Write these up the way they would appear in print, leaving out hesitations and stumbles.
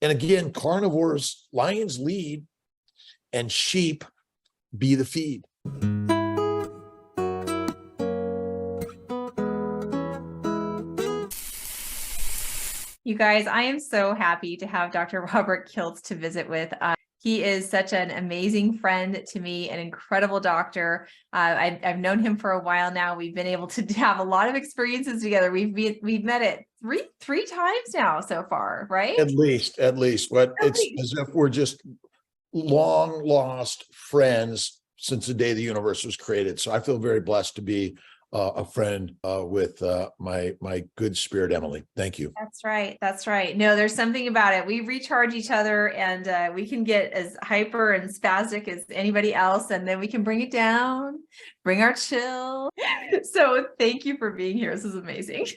And again, carnivores, lions lead and sheep be the feed. You guys, I am so happy to have Dr. Robert Kiltz to visit with. He is such an amazing friend to me, an incredible doctor. I've known him for a while now. We've been able to have a lot of experiences together. We've met it three times now so far, right? At least. But it's as if we're just long lost friends since the day the universe was created. So I feel very blessed to be a friend with my good spirit, Emily. Thank you. That's right. That's right. No, there's something about it. We recharge each other, and we can get as hyper and spastic as anybody else, and then we can bring it down, bring our chill. So thank you for being here. This is amazing.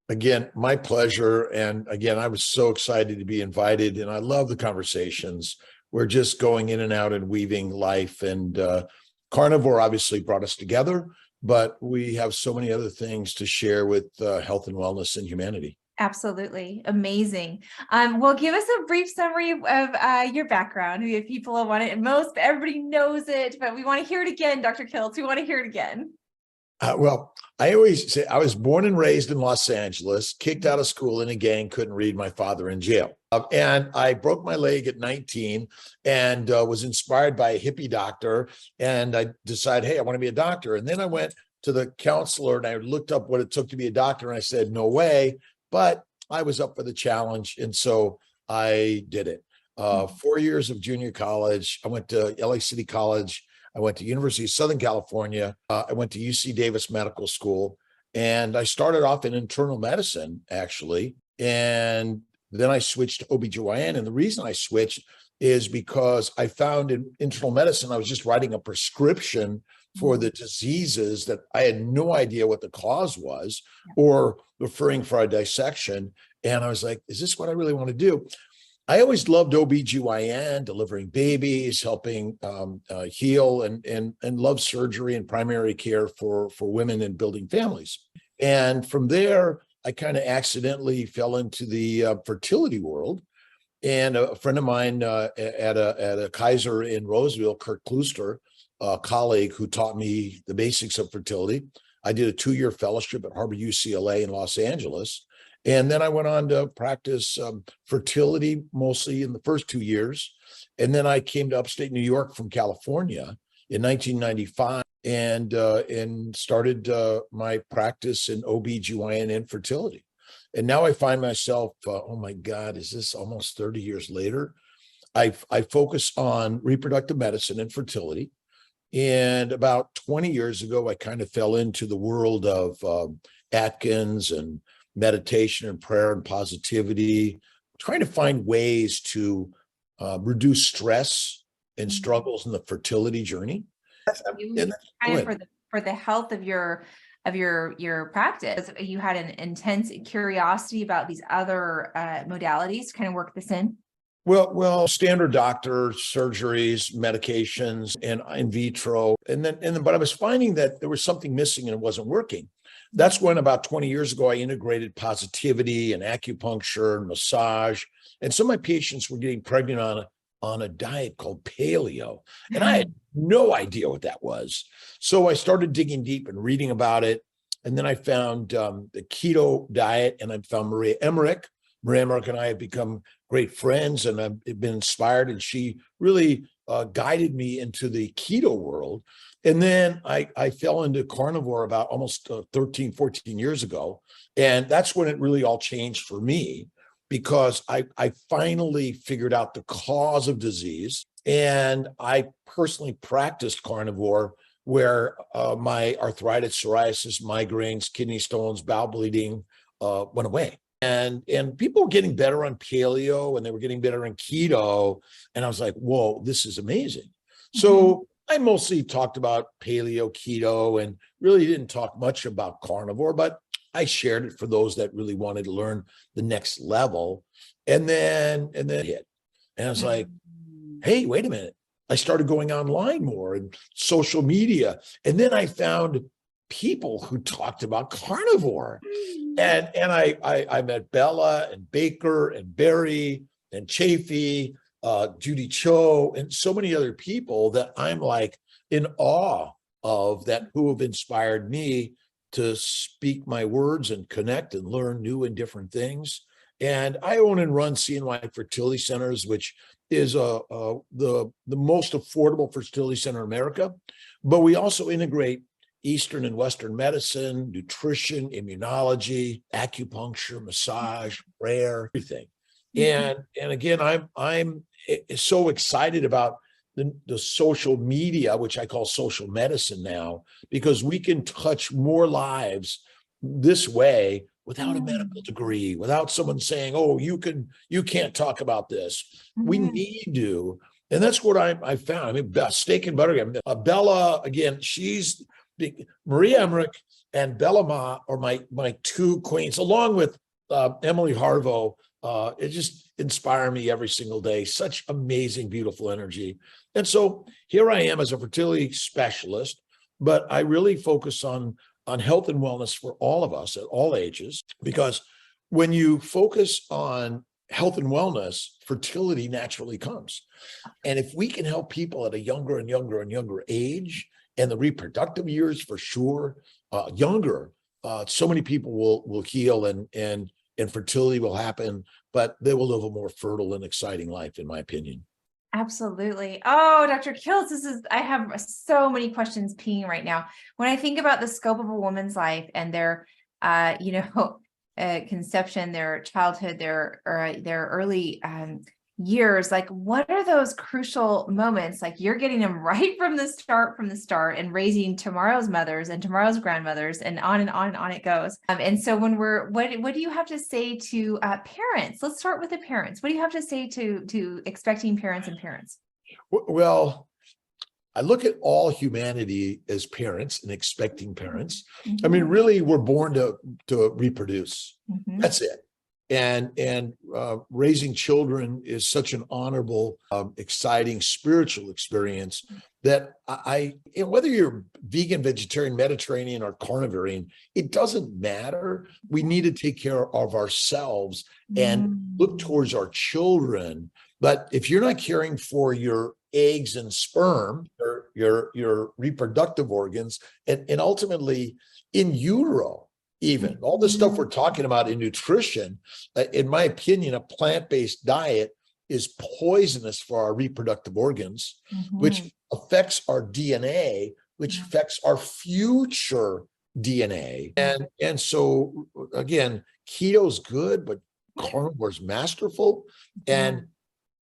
Again, my pleasure. And again, I was so excited to be invited, and I love the conversations. We're just going in and out and weaving life, and Carnivore obviously brought us together, but we have so many other things to share with health and wellness and humanity. Absolutely. Amazing. Well, give us a brief summary of your background. If people want it, everybody knows it, but we want to hear it again, Dr. Kiltz. We want to hear it again. Well, I always say I was born and raised in Los Angeles, kicked out of school in a gang, couldn't read, my father in jail. And I broke my leg at 19 and was inspired by a hippie doctor. And I decided, hey, I want to be a doctor. And then I went to the counselor and I looked up what it took to be a doctor. And I said, no way. But I was up for the challenge. And so I did it. 4 years of junior college. I went to LA City College. I went to University of Southern California. I went to UC Davis Medical School, and I started off in internal medicine, actually. And then I switched to OBGYN. And the reason I switched is because I found in internal medicine, I was just writing a prescription for the diseases that I had no idea what the cause was, or referring for a dissection. And I was like, is this what I really want to do? I always loved OBGYN, delivering babies, helping heal, and love surgery and primary care for women and building families. And from there, I kind of accidentally fell into the fertility world. And a friend of mine at a Kaiser in Roseville, Kirk Klooster, a colleague who taught me the basics of fertility. I did a 2-year fellowship at Harvard UCLA in Los Angeles. And then I went on to practice fertility mostly in the first 2 years. And then I came to upstate New York from California in 1995 and started my practice in OBGYN and fertility. And now I find myself, oh my God, is this almost 30 years later? I focus on reproductive medicine and fertility. And about 20 years ago, I kind of fell into the world of Atkins and meditation and prayer and positivity, trying to find ways to reduce stress and struggles in the fertility journey. For the health of your practice, you had an intense curiosity about these other modalities to kind of work this in. Well, standard doctor surgeries, medications, and in vitro, but I was finding that there was something missing and it wasn't working. That's when about 20 years ago, I integrated positivity and acupuncture and massage. And some of my patients were getting pregnant on a diet called paleo. And I had no idea what that was. So I started digging deep and reading about it. And then I found the keto diet, and I found Maria Emmerich. Maria Emmerich and I have become great friends, and I've been inspired. And she really guided me into the keto world. And then I fell into carnivore about almost 13, 14 years ago. And that's when it really all changed for me, because I finally figured out the cause of disease. And I personally practiced carnivore, where my arthritis, psoriasis, migraines, kidney stones, bowel bleeding went away. And people were getting better on paleo, and they were getting better on keto. And I was like, whoa, this is amazing. So I mostly talked about paleo, keto, and really didn't talk much about carnivore, but I shared it for those that really wanted to learn the next level. And then hit. And I was like, hey, wait a minute. I started going online more and social media. And then I found people who talked about carnivore. And I met Bella and Baker and Barry and Chafee, Judy Cho, and so many other people that I'm like in awe of, that who have inspired me to speak my words and connect and learn new and different things. And I own and run CNY Fertility Centers, which is the most affordable fertility center in America. But we also integrate Eastern and Western medicine, nutrition, immunology, acupuncture, massage, prayer, everything. And again, I'm so excited about the social media, which I call social medicine now, because we can touch more lives this way without a medical degree, without someone saying, "Oh, you can't talk about this." We need to, and that's what I found. I mean, steak and butter. Bella, again, she's Maria Emmerich and Bella Ma are my two queens, along with Emily Harvo. It just inspires me every single day. Such amazing, beautiful energy. And so here I am as a fertility specialist, but I really focus on health and wellness for all of us at all ages, because when you focus on health and wellness, fertility naturally comes. And if we can help people at a younger and younger and younger age, and the reproductive years for sure, younger, so many people will heal and fertility will happen, but they will live a more fertile and exciting life, in my opinion. Absolutely. Oh, Dr. Kiltz, I have so many questions peeing right now. When I think about the scope of a woman's life and their, conception, their childhood, their early years, like what are those crucial moments? Like you're getting them right from the start and raising tomorrow's mothers and tomorrow's grandmothers, and on and on and on it goes. And so when what do you have to say to parents? Let's start with the parents. What do you have to say to expecting parents and parents? Well, I look at all humanity as parents and expecting parents. I mean, really, we're born to reproduce. That's it. And raising children is such an honorable, exciting spiritual experience that whether you're vegan, vegetarian, Mediterranean, or carnivore, it doesn't matter. We need to take care of ourselves and look towards our children. But if you're not caring for your eggs and sperm, your reproductive organs, and ultimately in utero, even all the stuff we're talking about in nutrition, in my opinion, a plant-based diet is poisonous for our reproductive organs, which affects our DNA, which affects our future DNA. And so again, keto's good, but carnivore's masterful, and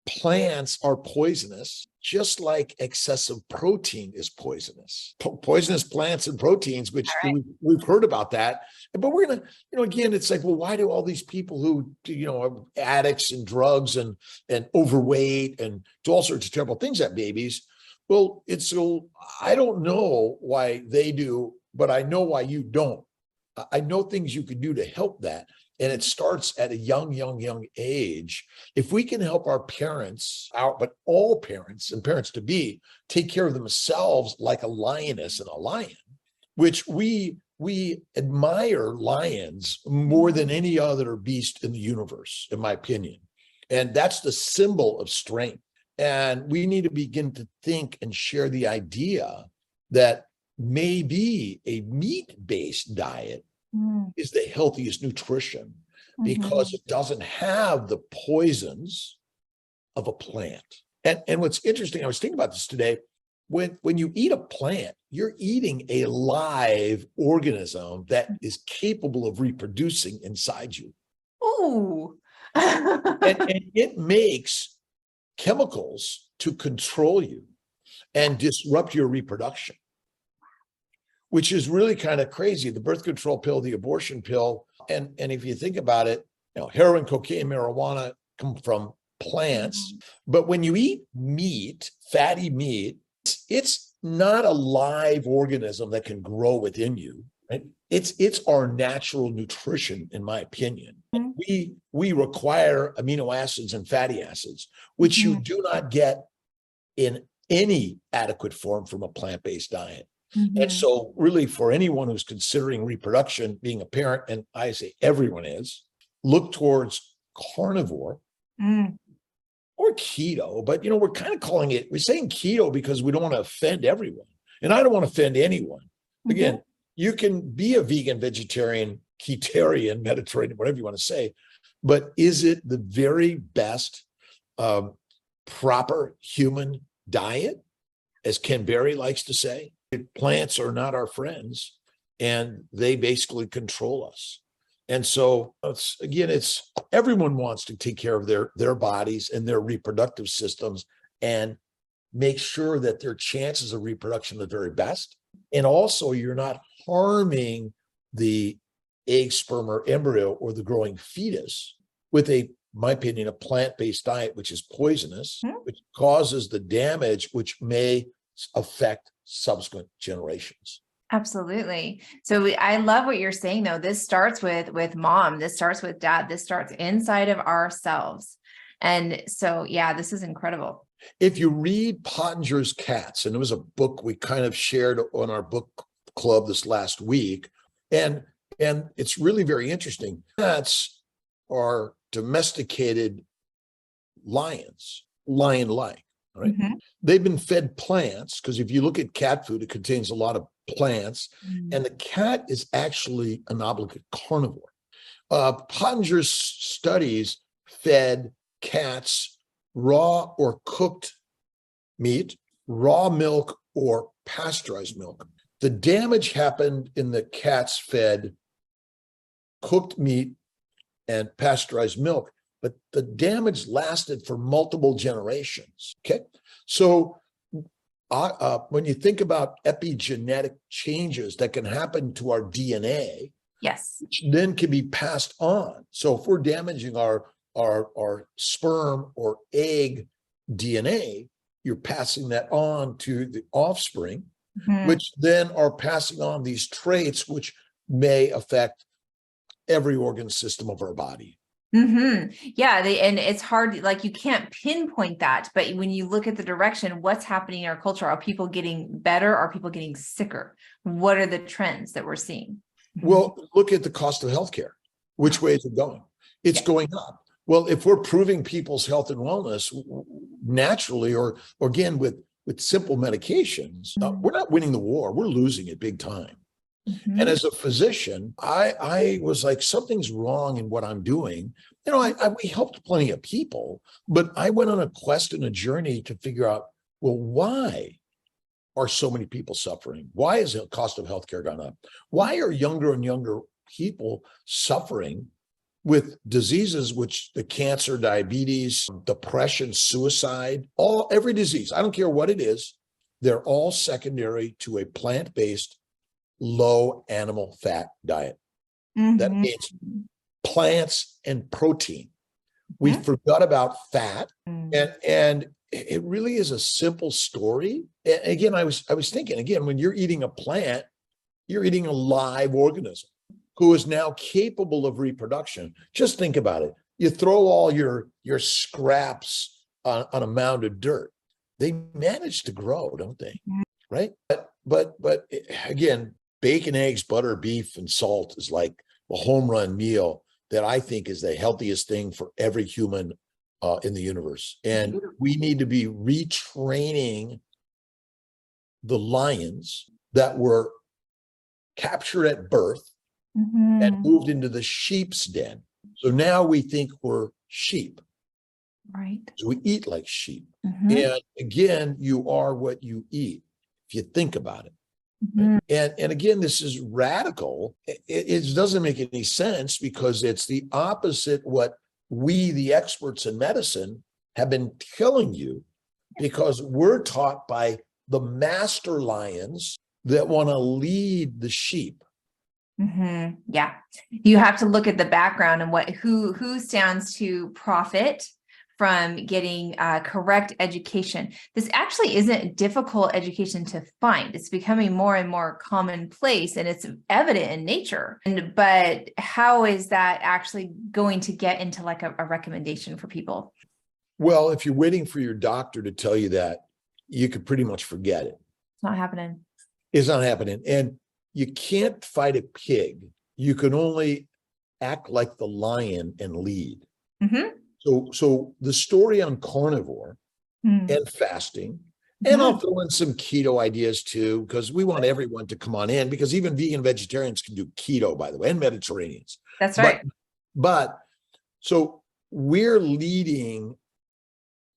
plants are poisonous, just like excessive protein is poisonous. Poisonous plants and proteins, which we've heard about that. But we're going to, again, it's like, well, why do all these people who, are addicts and drugs and overweight and do all sorts of terrible things at babies? Well, I don't know why they do, but I know why you don't. I know things you could do to help that. And it starts at a young age. If we can help our parents out, but all parents and parents to be, take care of themselves like a lioness and a lion, which we admire lions more than any other beast in the universe, in my opinion. And that's the symbol of strength. And we need to begin to think and share the idea that maybe a meat-based diet is the healthiest nutrition, because it doesn't have the poisons of a plant. And what's interesting, I was thinking about this today, when you eat a plant, you're eating a live organism that is capable of reproducing inside you. Ooh. and it makes chemicals to control you and disrupt your reproduction, which is really kind of crazy. The birth control pill, the abortion pill, and if you think about it, heroin, cocaine, marijuana come from plants. But when you eat meat, fatty meat, it's not a live organism that can grow within you, right? It's our natural nutrition, in my opinion. We require amino acids and fatty acids, which you do not get in any adequate form from a plant-based diet. And so really, for anyone who's considering reproduction, being a parent, and I say everyone is, look towards carnivore keto, but we're kind of calling it, we're saying keto because we don't want to offend everyone. And I don't want to offend anyone. Again, you can be a vegan, vegetarian, ketarian, Mediterranean, whatever you want to say, but is it the very best proper human diet? As Ken Berry likes to say, plants are not our friends and they basically control us. And so it's everyone wants to take care of their bodies and their reproductive systems and make sure that their chances of reproduction are the very best. And also you're not harming the egg, sperm, or embryo or the growing fetus with my opinion, a plant-based diet, which is poisonous, which causes the damage, which may affect subsequent generations. Absolutely. So I love what you're saying, though. This starts with mom. This starts with dad. This starts inside of ourselves. And so, yeah, this is incredible. If you read Pottinger's Cats, and it was a book we kind of shared on our book club this last week, and it's really very interesting. Cats are domesticated lions, lion-like, right? They've been fed plants because if you look at cat food, it contains a lot of plants, and the cat is actually an obligate carnivore. Pottinger's studies fed cats raw or cooked meat, raw milk, or pasteurized milk. The damage happened in the cats fed cooked meat and pasteurized milk, but the damage lasted for multiple generations. Okay. So when you think about epigenetic changes that can happen to our DNA, yes, which then can be passed on. So if we're damaging our sperm or egg DNA, you're passing that on to the offspring, which then are passing on these traits, which may affect every organ system of our body. Yeah. And it's hard, like you can't pinpoint that, but when you look at the direction, what's happening in our culture, are people getting better? Are people getting sicker? What are the trends that we're seseeing? Well, look at the cost of healthcare. Which way is it going? It's going up. Well, if we're improving people's health and wellness naturally, or again, with simple medications, we're not winning the war. We're losing it big time. And as a physician, I was like, something's wrong in what I'm doing. We helped plenty of people, but I went on a quest and a journey to figure out, well, why are so many people suffering? Why has the cost of healthcare gone up? Why are younger and younger people suffering with diseases, which the cancer, diabetes, depression, suicide, every disease, I don't care what it is, they're all secondary to a plant-based low animal fat diet. That means plants and protein. We forgot about fat, and it really is a simple story. And again, I was thinking, again, when you're eating a plant, you're eating a live organism who is now capable of reproduction. Just think about it. You throw all your scraps on a mound of dirt. They manage to grow, don't they? Right? But again, bacon, eggs, butter, beef, and salt is like a home run meal that I think is the healthiest thing for every human in the universe. And we need to be retraining the lions that were captured at birth and moved into the sheep's den. So now we think we're sheep. Right. So we eat like sheep. And again, you are what you eat, if you think about it. And again, this is radical. It doesn't make any sense because it's the opposite what we, the experts in medicine, have been telling you, because we're taught by the master lions that want to lead the sheep. Yeah. You have to look at the background and who stands to profit from getting correct education. This actually isn't difficult education to find. It's becoming more and more commonplace, and it's evident in nature. But how is that actually going to get into like a recommendation for people? Well, if you're waiting for your doctor to tell you that, you could pretty much forget it. It's not happening. It's not happening. And you can't fight a pig. You can only act like the lion and lead. So the story on carnivore and fasting, and I'll throw in some keto ideas too, because we want everyone to come on in, because even vegan vegetarians can do keto, by the way, and Mediterraneans. That's right. But so we're leading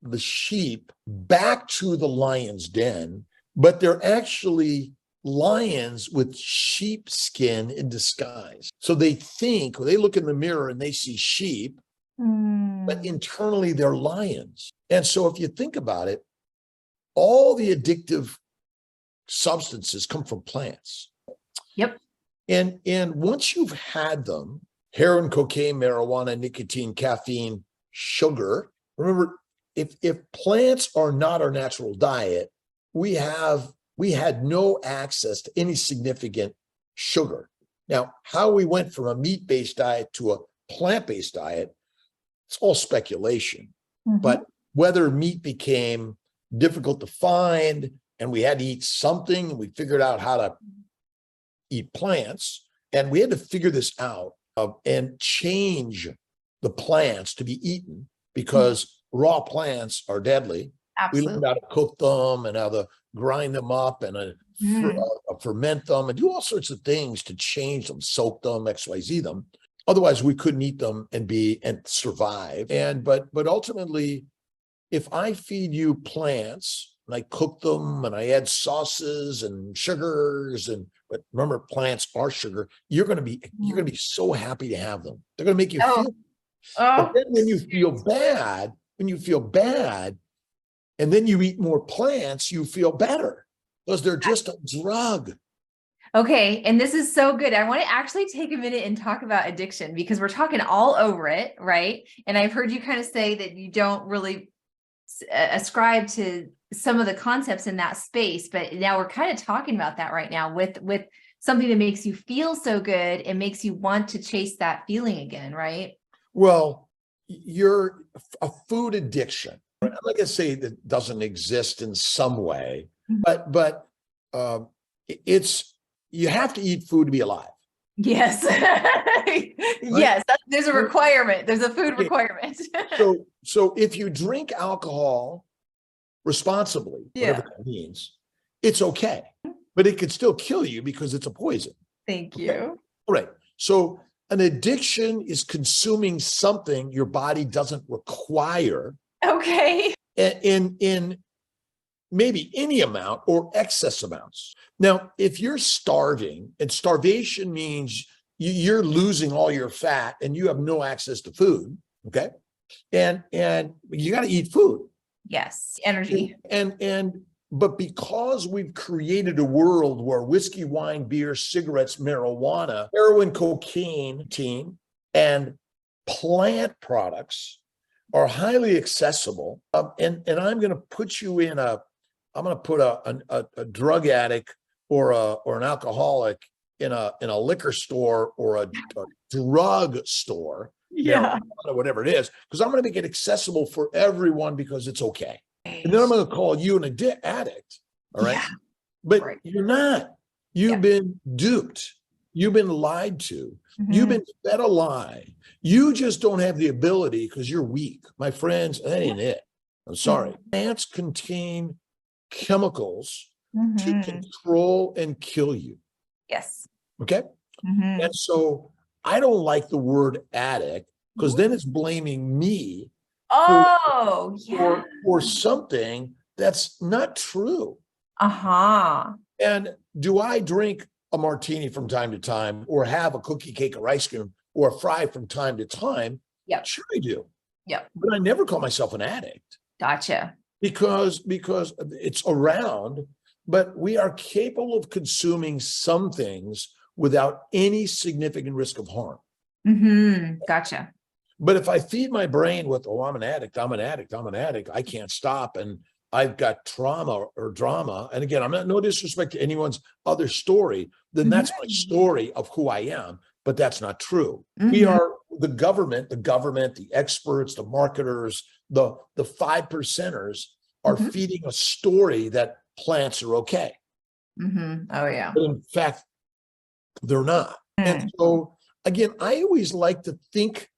the sheep back to the lion's den, but they're actually lions with sheep skin in disguise. So they think, they look in the mirror and they see sheep, but internally they're lions. And so if you think about it, all the addictive substances come from plants. Yep. And once you've had them, heroin, cocaine, marijuana, nicotine, caffeine, sugar, remember, if plants are not our natural diet, we had no access to any significant sugar. Now, how we went from a meat-based diet to a plant-based diet, it's all speculation. But whether meat became difficult to find and we had to eat something, and we figured out how to eat plants, and we had to figure this out and change the plants to be eaten, because raw plants are deadly. Absolutely. We learned how to cook them and how to grind them up and ferment them and do all sorts of things to change them, soak them, XYZ them. Otherwise, we couldn't eat them and survive. But ultimately, if I feed you plants and I cook them and I add sauces and sugars, but remember, plants are sugar, you're gonna be so happy to have them. They're gonna make you feel. But then when you feel bad, and then you eat more plants, you feel better, because they're just a drug. Okay. And this is so good. I want to actually take a minute and talk about addiction, because we're talking all over it, right? And I've heard you kind of say that you don't really ascribe to some of the concepts in that space, but now we're kind of talking about that right now with something that makes you feel so good and makes you want to chase that feeling again, right? Well, You're a food addiction. I'm not gonna say that doesn't exist in some way, but it's, you have to eat food to be alive. Yes. Yes. There's a requirement. There's a food requirement. So if you drink alcohol responsibly, whatever that means, it's okay, but it could still kill you because it's a poison. Thank you. All right. So an addiction is consuming something your body doesn't require. Okay. In maybe any amount or excess amounts. Now, if you're starving, and starvation means you're losing all your fat and you have no access to food, okay? And you got to eat food. Yes, energy. But because we've created a world where whiskey, wine, beer, cigarettes, marijuana, heroin, cocaine, and plant products are highly accessible, and I'm going to put you in I'm going to put a drug addict or an alcoholic in a liquor store or a drug store, or whatever it is, because I'm going to make it accessible for everyone because it's okay. And then I'm going to call you an addict. All right. Yeah. But you're not. You've been duped. You've been lied to. You've been fed a lie. You just don't have the ability because you're weak. My friends, that ain't it. I'm sorry. Plants contain chemicals to control and kill you. Yes. Okay. And so I don't like the word addict, because then it's blaming me for something that's not true. And do I drink a martini from time to time, or have a cookie, cake, or ice cream, or a fry from time to time? Yeah, sure I do. Yeah, but I never call myself an addict. Gotcha. Because it's around, but we are capable of consuming some things without any significant risk of harm. Gotcha. But if I feed my brain with, oh, I'm an addict, I can't stop, and I've got trauma or drama. And again, I'm not, no disrespect to anyone's other story, then that's my story of who I am, but that's not true. We are the government, the experts, the marketers, the 5%ers are feeding a story that plants are okay. Oh yeah. But in fact, they're not. And so again, I always like to think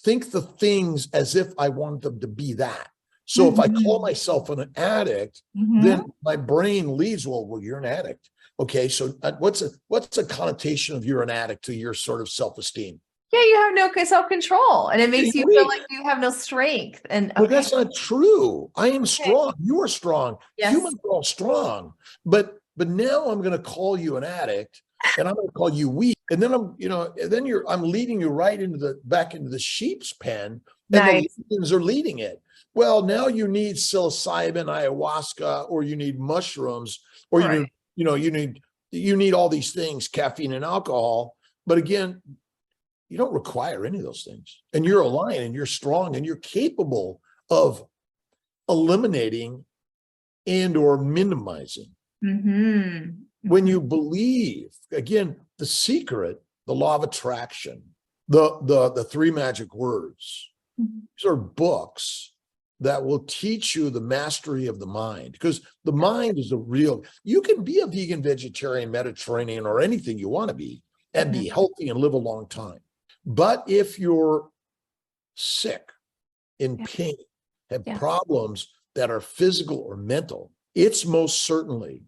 think the things as if I want them to be that. So if I call myself an addict, then my brain leads, well, you're an addict. Okay, so what's a connotation of you're an addict to your sort of self-esteem? Yeah, you have no self-control, and it makes you feel like you have no strength. And well, that's not true. I am strong. You are strong. Yes. Humans are all strong. But now I'm going to call you an addict, and I'm going to call you weak. And then I'm leading you right back into the sheep's pen, and the lions are leading it. Well, now you need psilocybin, ayahuasca, or you need mushrooms, or you need all these things, caffeine and alcohol. But again, you don't require any of those things. And you're a lion, and you're strong, and you're capable of eliminating and or minimizing. When you believe, again, the secret, the law of attraction, the three magic words, these are books that will teach you the mastery of the mind, because the mind is you can be a vegan, vegetarian, Mediterranean, or anything you want to be and be healthy and live a long time. But if you're sick, in pain, have problems that are physical or mental, it's most certainly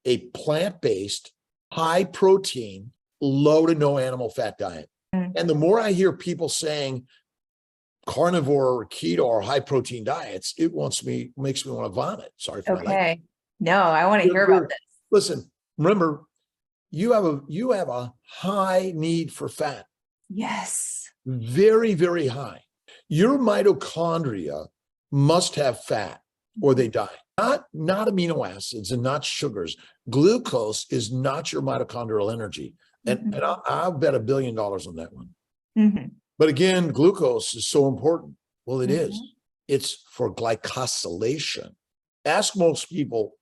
a plant-based, high protein, low to no animal fat diet. And the more I hear people saying carnivore or keto or high protein diets, it makes me want to vomit. Sorry for my language. No, I want to hear about this. Listen, remember, you have a high need for fat. Yes. Very, very high. Your mitochondria must have fat or they die. Not amino acids and not sugars. Glucose is not your mitochondrial energy. And I'll bet $1 billion on that one. But again, glucose is so important. Well, it is. It's for glycosylation. Ask most people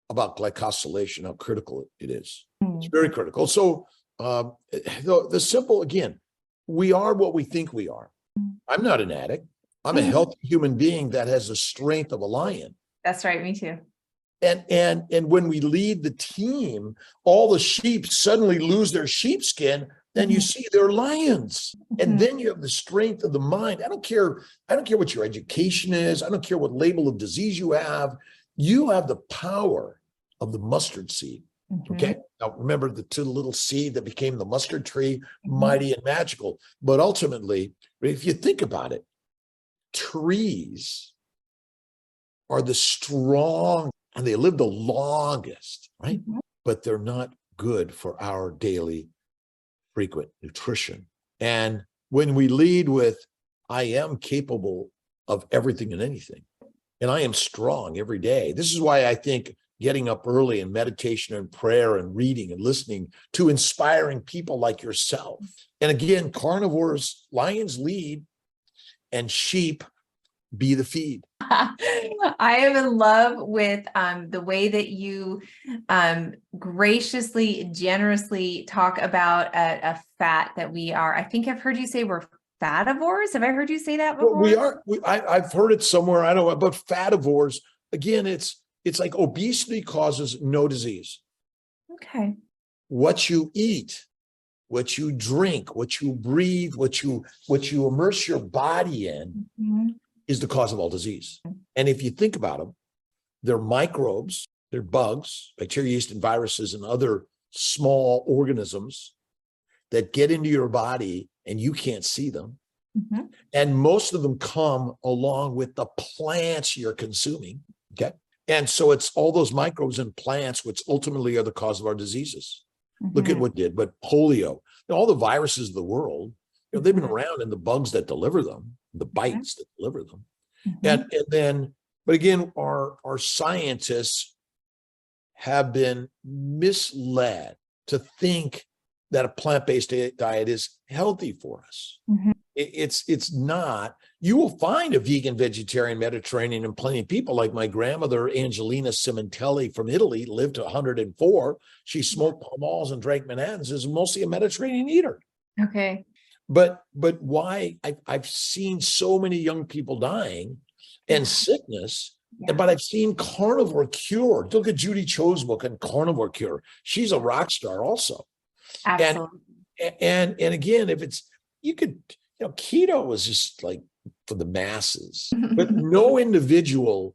about glycosylation, how critical it is. It's very critical. So the simple, again, we are what we think we are. I'm not an addict. I'm a healthy human being that has the strength of a lion. That's right. Me too. And when we lead the team, all the sheep suddenly lose their sheepskin. Then you see they're lions. And then you have the strength of the mind. I don't care what your education is. I don't care what label of disease you have. You have the power of the mustard seed. Okay. Now remember the little seed that became the mustard tree, mighty and magical. But ultimately, if you think about it, trees are the strong and they live the longest, right? But they're not good for our daily frequent nutrition. And when we lead with, I am capable of everything and anything, and I am strong every day. This is why I think getting up early and meditation and prayer and reading and listening to inspiring people like yourself. And again, carnivores, lions lead and sheep be the feed. I am in love with the way that you graciously, generously talk about a fat that we are. I think I've heard you say we're fativores. Have I heard you say that before? I've heard it somewhere. I don't know, but fativores, again, it's like obesity causes no disease. Okay. What you eat, what you drink, what you breathe, what you immerse your body in is the cause of all disease. And if you think about them, they're microbes, they're bugs, bacteria, yeast, and viruses, and other small organisms that get into your body and you can't see them. And most of them come along with the plants you're consuming. Okay. And so it's all those microbes and plants, which ultimately are the cause of our diseases. Look at what did, but polio, all the viruses of the world, they've been around, and the bugs that deliver them, the bites that deliver them. And then, but again, our scientists have been misled to think that a plant-based diet is healthy for us. It's not. You will find a vegan, vegetarian, Mediterranean, and plenty of people like my grandmother, Angelina Cimentelli from Italy, lived to 104. She smoked Pall Malls and drank Manhattans, is mostly a Mediterranean eater. Okay. But why? I've seen so many young people dying and sickness, but I've seen carnivore cure. Look at Judy Cho's book on carnivore cure. She's a rock star also. Absolutely. And again, if it's, you could, keto was just like for the masses, but no individual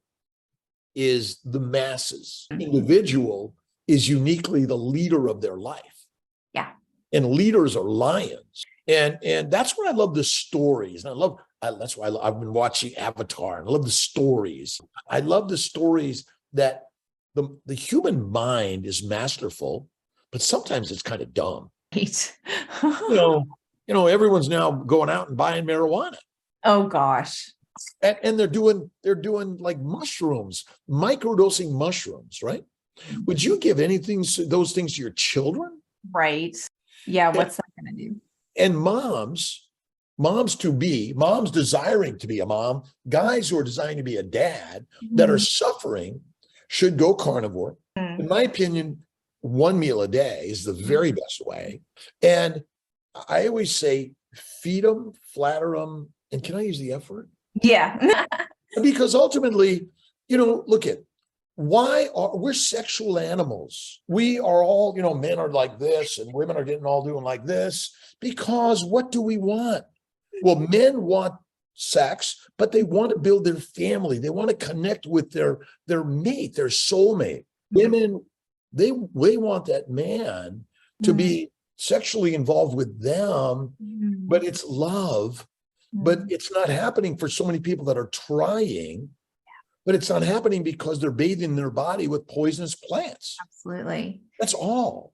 is the masses. Individual is uniquely the leader of their life. Yeah. And leaders are lions. And that's what I love, the stories. And that's why I've been watching Avatar, and I love the stories. I love the stories that the human mind is masterful, but sometimes it's kind of dumb. Right. Everyone's now going out and buying marijuana. Oh gosh. And they're doing like mushrooms, microdosing mushrooms, right? Would you give those things to your children? Right. Yeah. What's that going to do? And moms desiring to be a mom, guys who are desiring to be a dad that are suffering should go carnivore. In my opinion, one meal a day is the very best way. And I always say, feed them, flatter them. And can I use the F word? Yeah. Because ultimately, look at, we're sexual animals. We are all, men are like this and women are getting all doing like this, because what do we want? Well, men want sex, but they want to build their family. They want to connect with their mate, their soulmate. Women, they want that man to be sexually involved with them, but it's love. But it's not happening for so many people that are trying. But it's not happening because they're bathing their body with poisonous plants. Absolutely. That's all.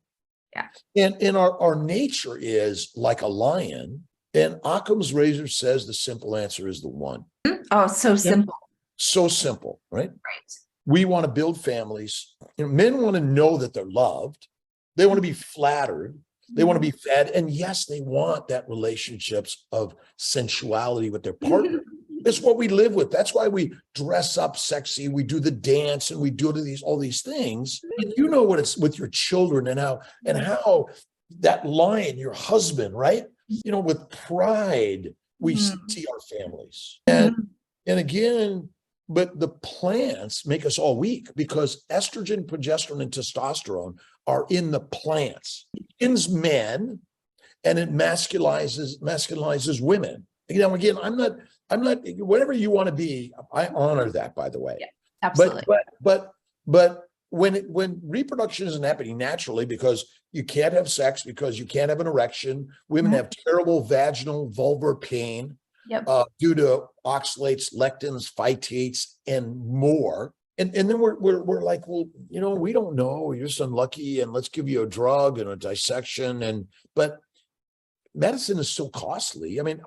Yeah. And our nature is like a lion. And Occam's razor says the simple answer is the one. Oh, so simple. So simple, right? Right. We want to build families. Men want to know that they're loved. They want to be flattered. They want to be fed. And yes, they want that relationships of sensuality with their partner. It's what we live with. That's why we dress up sexy. We do the dance and we do all these things. And you know what it's with your children and how that lion, your husband, right? With pride, we see our families. And again, but the plants make us all weak because estrogen, progesterone, and testosterone are in the plants. It ins men and it masculizes women. Again, I'm not whatever you want to be. I honor that, by the way. Yeah, absolutely. But when reproduction isn't happening naturally because you can't have sex, because you can't have an erection, women have terrible vaginal vulvar pain due to oxalates, lectins, phytates, and more. And then we're like, well, we don't know. You're just unlucky, and let's give you a drug and a dissection. But medicine is so costly. I mean,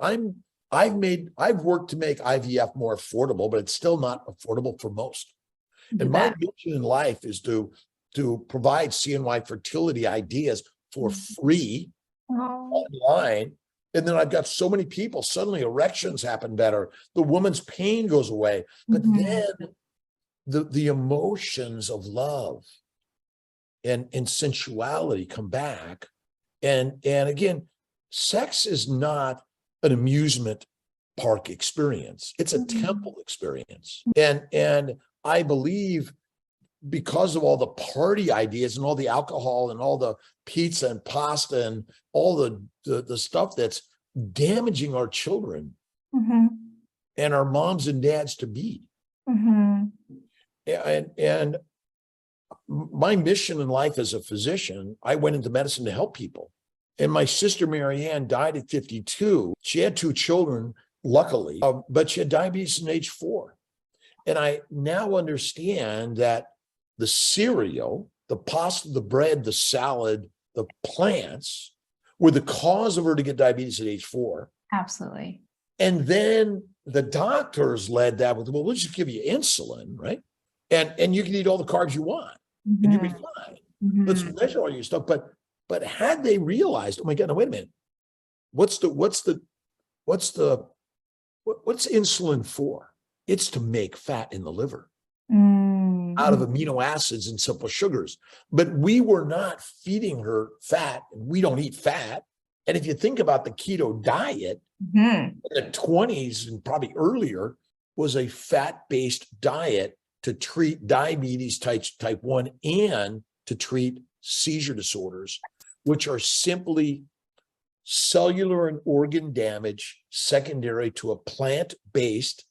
I've worked to make IVF more affordable, but it's still not affordable for most. And my mission in life is to provide CNY fertility ideas for free online. And then I've got so many people, suddenly erections happen better. The woman's pain goes away. But then the emotions of love and sensuality come back. And again, sex is not an amusement park experience. It's a temple experience. And I believe because of all the party ideas and all the alcohol and all the pizza and pasta and all the stuff that's damaging our children and our moms and dads to be. And my mission in life as a physician, I went into medicine to help people. And my sister, Mary Ann, died at 52. She had 2 children, luckily, but she had diabetes in age 4. And I now understand that the cereal, the pasta, the bread, the salad, the plants were the cause of her to get diabetes at age 4. Absolutely. And then the doctors led that with, well, we'll just give you insulin, right? And you can eat all the carbs you want and you'll be fine. Let's measure all your stuff. But had they realized, oh my God, now wait a minute, what's insulin for? It's to make fat in the liver out of amino acids and simple sugars. But we were not feeding her fat, and we don't eat fat. And if you think about the keto diet, in the 20s and probably earlier, was a fat-based diet to treat diabetes type 1 and to treat seizure disorders, which are simply cellular and organ damage secondary to a plant-based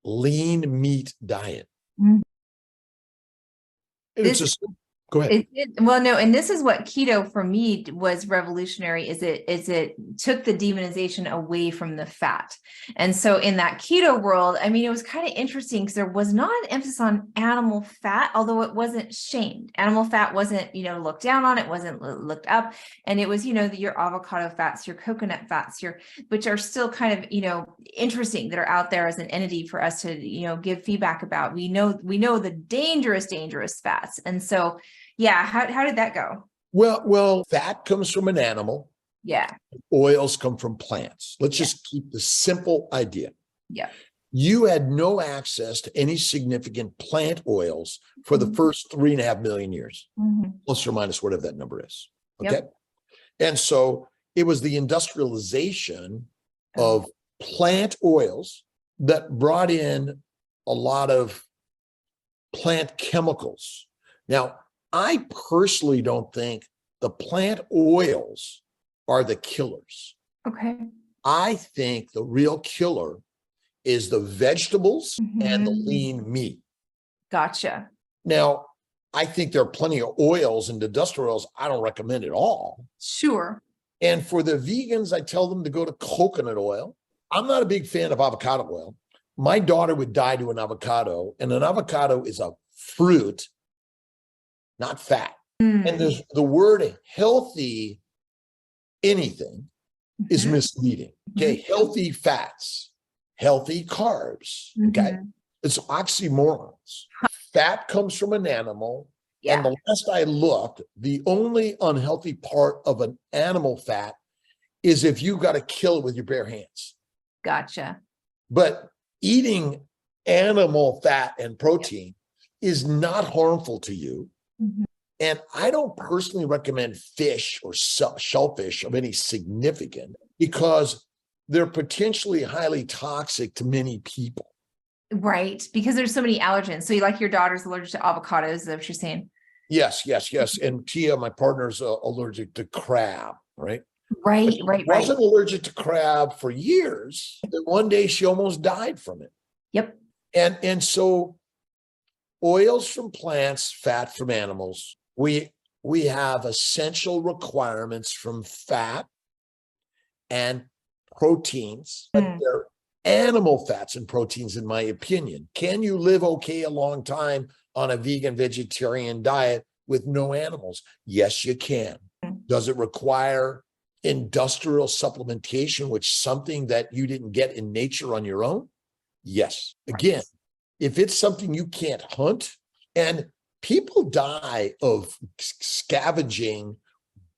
lean meat diet. Mhm. And it's This a, go ahead. Well, no, and this is what keto for me was revolutionary, is it took the demonization away from the fat. And so in that keto world, I mean, it was kind of interesting because there was not an emphasis on animal fat, although it wasn't shamed. Animal fat wasn't, looked down on, it wasn't looked up. And it was, your avocado fats, your coconut fats, which are still kind of, interesting, that are out there as an entity for us to, give feedback about. We know the dangerous fats. And so, yeah, how did that go? Well, fat comes from an animal. Yeah. Oils come from plants. Let's Yeah. just keep the simple idea. Yeah. You had no access to any significant plant oils for the first 3.5 million years, plus or minus whatever that number is. Okay. Yep. And so it was the industrialization of plant oils that brought in a lot of plant chemicals. Now, I personally don't think the plant oils are the killers. Okay. I think the real killer is the vegetables and the lean meat. Gotcha. Now, I think there are plenty of oils and industrial oils I don't recommend at all. Sure. And for the vegans, I tell them to go to coconut oil. I'm not a big fan of avocado oil. My daughter would die to an avocado, and an avocado is a fruit, not fat. And there's the word healthy anything is misleading. Okay, healthy fats, healthy carbs. Okay, it's oxymorons. Fat comes from an animal. Yeah. And the last I looked, the only unhealthy part of an animal fat is if you got to kill it with your bare hands. Gotcha. But eating animal fat and protein is not harmful to you. And I don't personally recommend fish or shellfish of any significance because they're potentially highly toxic to many people. Right. Because there's so many allergens. So like your daughter's allergic to avocados, is that what you're saying? Yes. And Tia, my partner's allergic to crab, right? Right. Wasn't allergic to crab for years. And one day she almost died from it. Yep. And so oils from plants, fat from animals, we have essential requirements from fat and proteins, but they're animal fats and proteins, in my opinion. Can you live okay a long time on a vegan vegetarian diet with no animals? Yes, you can. Does it require industrial supplementation, which is something that you didn't get in nature on your own? Yes. Again, if it's something you can't hunt, and people die of scavenging,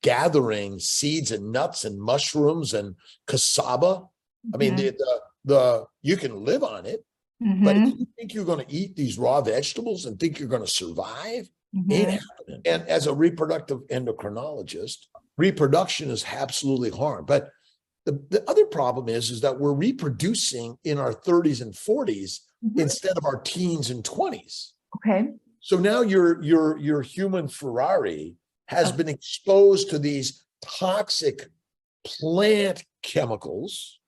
gathering seeds and nuts and mushrooms and cassava. I mean, the you can live on it, but if you think you're going to eat these raw vegetables and think you're going to survive, ain't happening. And as a reproductive endocrinologist, reproduction is absolutely harm. But the other problem is that we're reproducing in our 30s and 40s instead of our teens and 20s. Okay. So now your human Ferrari has been exposed to these toxic plant chemicals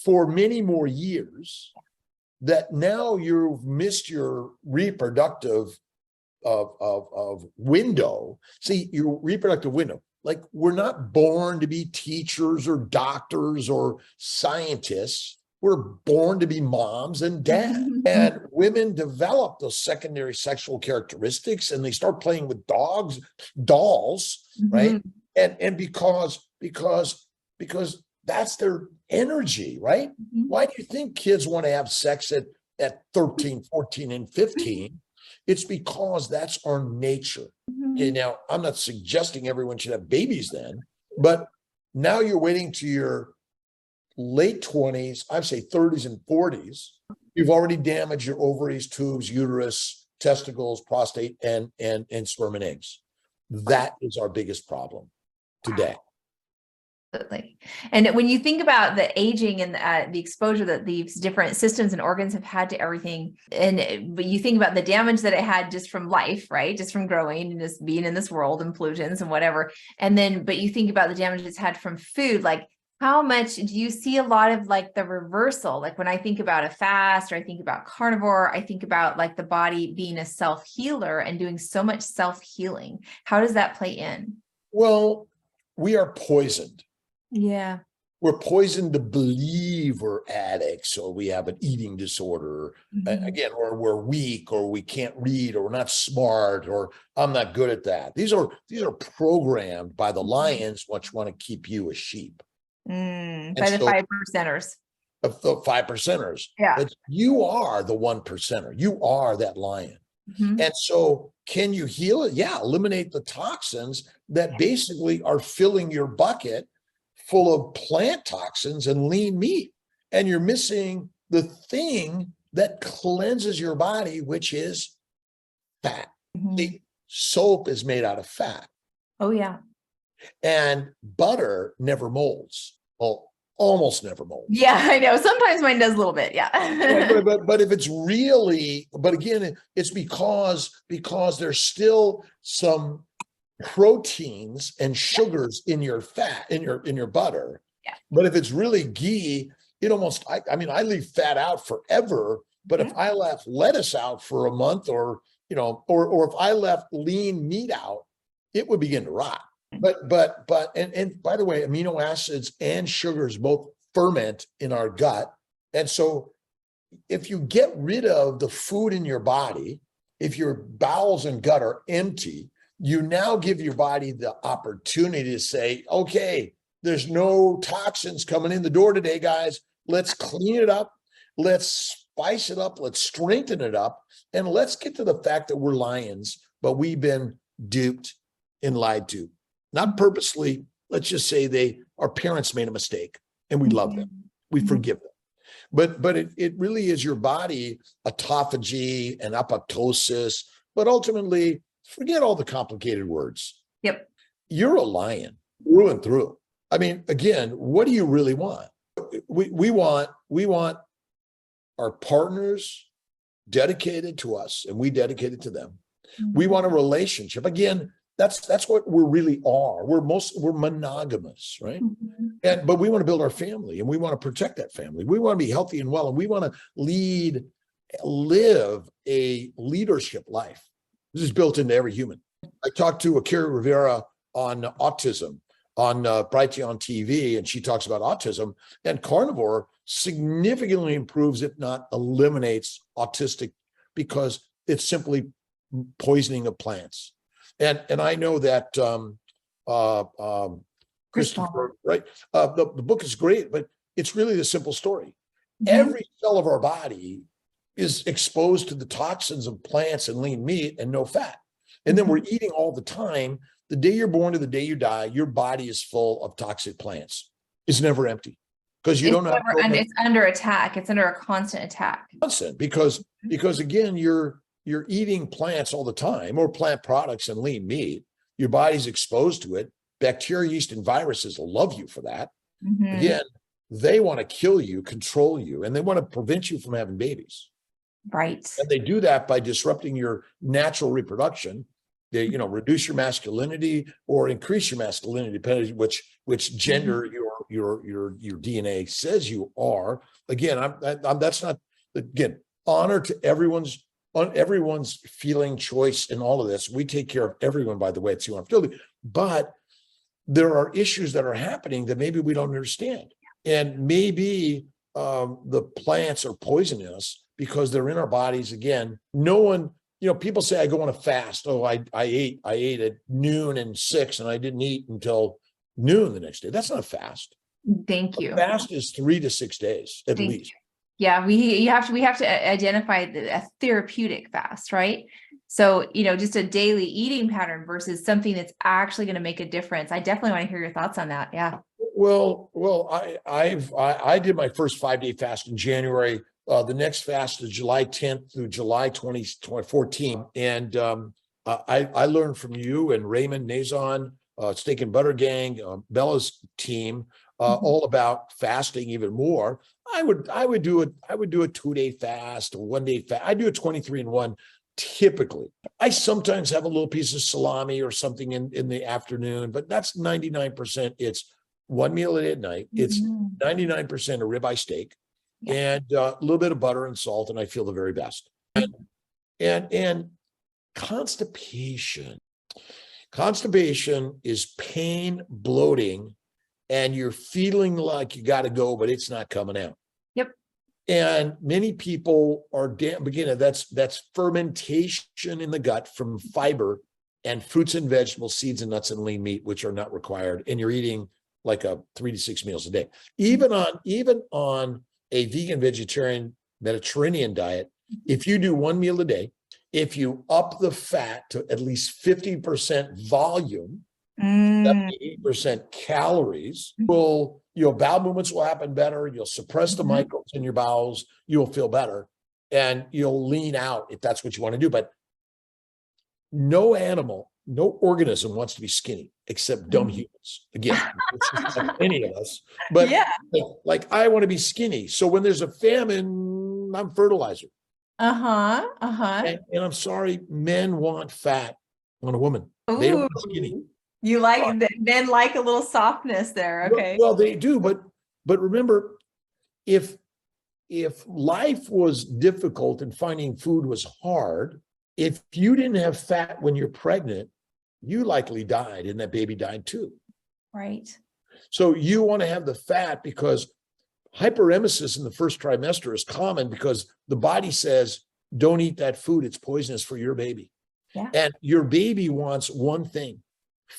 for many more years, that now you've missed your reproductive of window. See, your reproductive window. Like, we're not born to be teachers or doctors or scientists. We're born to be moms and dads. And women develop those secondary sexual characteristics, and they start playing with dolls, right? And because that's their energy, right? Why do you think kids want to have sex at 13, 14, and 15? It's because that's our nature. Okay, now I'm not suggesting everyone should have babies then, but now you're waiting to your late 20s, I'd say 30s and 40s. You've already damaged your ovaries, tubes, uterus, testicles, prostate, and sperm and eggs. That is our biggest problem today. Absolutely. And when you think about the aging and the exposure that these different systems and organs have had to everything, but you think about the damage that it had just from life, right? Just from growing and just being in this world and pollutants and whatever. And then, but you think about the damage it's had from food, like how much do you see a lot of like the reversal? Like when I think about a fast or I think about carnivore, I think about like the body being a self-healer and doing so much self-healing. How does that play in? Well, we are poisoned. Yeah. We're poisoned to believe we're addicts or we have an eating disorder. Again, or we're weak or we can't read or we're not smart or I'm not good at that. These are programmed by the lions which want to keep you a sheep. By the 5%ers. Of the 5%ers. Yeah. But you are the 1%er. You are that lion. And so can you heal it? Yeah, eliminate the toxins that basically are filling your bucket full of plant toxins and lean meat. And you're missing the thing that cleanses your body, which is fat. The soap is made out of fat. Oh, yeah. And butter never molds. Well, almost never molds. Yeah, I know. Sometimes mine does a little bit. Yeah. but if it's really, but again, it's because there's still some proteins and sugars in your fat, in your butter. Yeah. But if it's really ghee, it almost, I mean, I leave fat out forever, but if I left lettuce out for a month or if I left lean meat out, it would begin to rot. But by the way, amino acids and sugars both ferment in our gut. And so if you get rid of the food in your body, if your bowels and gut are empty, you now give your body the opportunity to say, okay, there's no toxins coming in the door today, guys. Let's clean it up. Let's spice it up. Let's strengthen it up. And let's get to the fact that we're lions, but we've been duped and lied to. Not purposely. Let's just say our parents made a mistake and we love them. We forgive them. But it really is your body, autophagy and apoptosis. But ultimately, forget all the complicated words. Yep. You're a lion through and through. I mean, again, what do you really want? We want our partners dedicated to us and we dedicated to them. We want a relationship. Again, that's what we really are. We're monogamous, right? But we want to build our family and we want to protect that family. We want to be healthy and well, and we want to live a leadership life. This is built into every human. I talked to Akira Rivera on autism on Brighteon TV, and she talks about autism, and carnivore significantly improves, if not eliminates, autistic because it's simply poisoning of plants. And I know that Christopher, right? The book is great, but it's really the simple story. Every cell of our body is exposed to the toxins of plants and lean meat and no fat. And then we're eating all the time. The day you're born to the day you die, your body is full of toxic plants. It's never empty because you don't have. And it's under attack. It's under a constant attack. Constant because again, you're eating plants all the time or plant products and lean meat. Your body's exposed to it. Bacteria, yeast, and viruses love you for that. Again, they want to kill you, control you, and they want to prevent you from having babies. Right. And they do that by disrupting your natural reproduction. They, reduce your masculinity or increase your masculinity, depending on which gender your DNA says you are. Again, that's not, again, honor to everyone's feeling, choice, and all of this. We take care of everyone, by the way, it's human fertility. But there are issues that are happening that maybe we don't understand. And maybe the plants are poisoning us because they're in our bodies. Again, no one, people say I go on a fast. Oh, I ate at noon and 6 and I didn't eat until noon the next day. That's not a fast. Thank you. A fast is 3 to 6 days at least. Yeah, we have to identify a therapeutic fast, right? So, just a daily eating pattern versus something that's actually going to make a difference. I definitely want to hear your thoughts on that. Yeah. Well, I did my first 5-day fast in January. The next fast is July 10th through July 2014. And I learned from you and Raymond Nazon Steak and Butter Gang, Bella's team, all about fasting even more. I would do a 2-day fast, a 1-day fast. I do a 23-and-1 typically. I sometimes have a little piece of salami or something in the afternoon, but that's 99%. It's one meal a day at night. It's 99% a ribeye steak and a little bit of butter and salt, and I feel the very best. And constipation. Constipation is pain, bloating, and you're feeling like you got to go, but it's not coming out. Yep. And many people are beginning. That's fermentation in the gut from fiber and fruits and vegetables, seeds and nuts and lean meat, which are not required. And you're eating like 3 to 6 meals a day. Even on a vegan, vegetarian, Mediterranean diet, if you do 1 meal a day, if you up the fat to at least 50% volume, 70% calories, your bowel movements will happen better. You'll suppress the microbes in your bowels. You'll feel better, and you'll lean out if that's what you want to do. But no animal, no organism wants to be skinny except dumb humans. Again, it's not any of us. But like I want to be skinny. So when there's a famine, I'm fertilizer. And I'm sorry, men want fat on a woman. They don't want skinny. You like men like a little softness there, okay? Well, they do, but remember, if life was difficult and finding food was hard, if you didn't have fat when you're pregnant, you likely died, and that baby died too. Right. So you want to have the fat because hyperemesis in the first trimester is common because the body says, don't eat that food. It's poisonous for your baby. Yeah. And your baby wants one thing,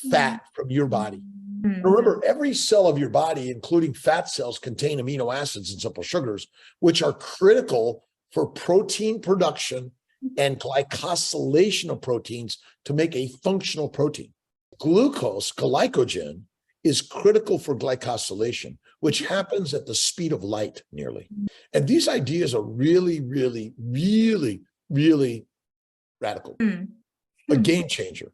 fat from your body. Remember, every cell of your body, including fat cells, contain amino acids and simple sugars, which are critical for protein production and glycosylation of proteins to make a functional protein. Glucose, glycogen, is critical for glycosylation, which happens at the speed of light nearly. And these ideas are really, really, really, really radical. A game changer,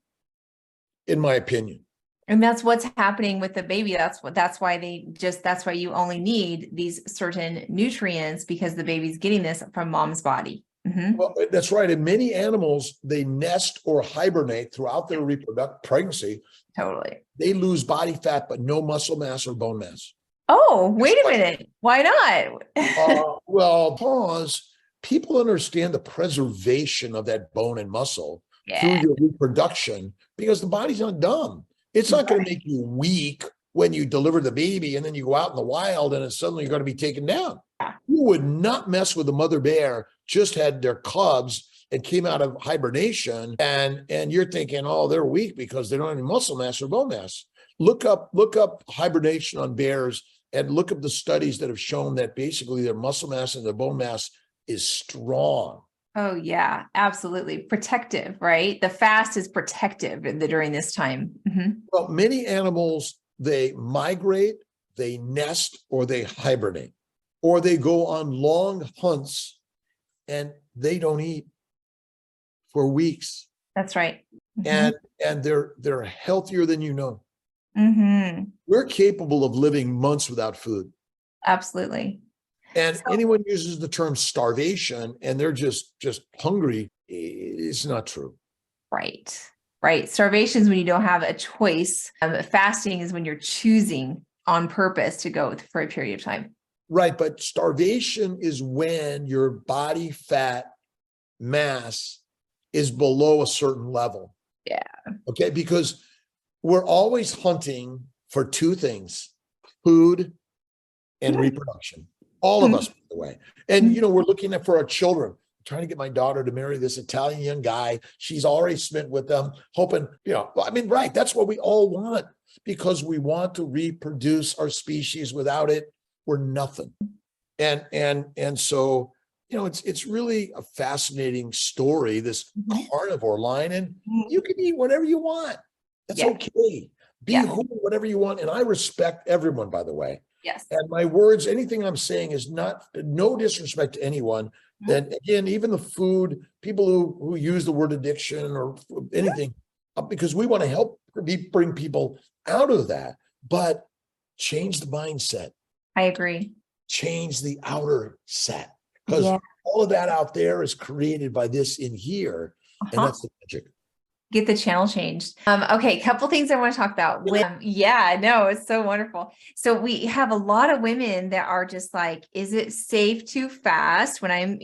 in my opinion. And that's what's happening with the baby. That's why you only need these certain nutrients, because the baby's getting this from mom's body. Well, that's right. In many animals, they nest or hibernate throughout their reproductive pregnancy. Totally. They lose body fat, but no muscle mass or bone mass. Oh, wait a minute. Why not? Well, pause. People understand the preservation of that bone and muscle through your reproduction, because the body's not dumb. It's not going to make you weak when you deliver the baby and then you go out in the wild and suddenly you're going to be taken down. You would not mess with a mother bear, just had their cubs and came out of hibernation, and you're thinking, oh, they're weak because they don't have any muscle mass or bone mass. Look up hibernation on bears and look up the studies that have shown that basically their muscle mass and their bone mass is strong. Oh, yeah, absolutely. Protective, right? The fast is protective during this time. Well, many animals, they migrate, they nest, or they hibernate, or they go on long hunts and they don't eat for weeks. That's right. And they're healthier than you know. We're capable of living months without food. Absolutely. And anyone uses the term starvation and they're just hungry, it's not true. Right. Starvation is when you don't have a choice. Fasting is when you're choosing on purpose to go for a period of time. Right. But starvation is when your body fat mass is below a certain level. Yeah. Okay. Because we're always hunting for two things, food and reproduction. All of us, by the way. And, we're looking for our children, trying to get my daughter to marry this Italian young guy. She's already smitten with them, hoping, right. That's what we all want, because we want to reproduce our species. Without it, we're nothing. And so, it's really a fascinating story, this carnivore line, and you can eat whatever you want. That's okay. Be whatever you want. And I respect everyone, by the way. Yes. And my words, anything I'm saying is no disrespect to anyone. And again, even the food, people who use the word addiction or anything, because we want to help bring people out of that, but change the mindset, I agree. change the outer set, because Yeah. all of that out there is created by this in here. And that's the magic. Get the channel changed. Okay, a couple things I want to talk about. Yeah, no, it's so wonderful. So we have a lot of women that are just like, is it safe to fast when I'm,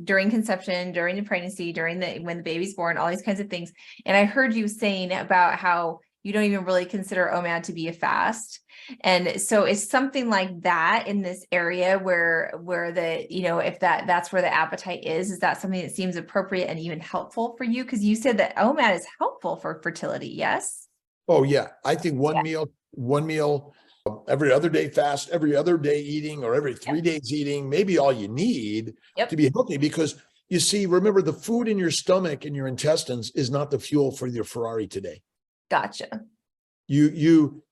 during conception, during the pregnancy, when the baby's born, all these kinds of things. And I heard you saying about how you don't even really consider OMAD to be a fast. And so it's something like that in this area where the, if that's where the appetite is that something that seems appropriate and even helpful for you? Because you said that OMAD is helpful for fertility. Yes. Oh yeah. I think one meal, every other day fast, every other day eating, or every 3 days eating, maybe all you need to be healthy. Because you see, remember, the food in your stomach and your intestines is not the fuel for your Ferrari today. Gotcha.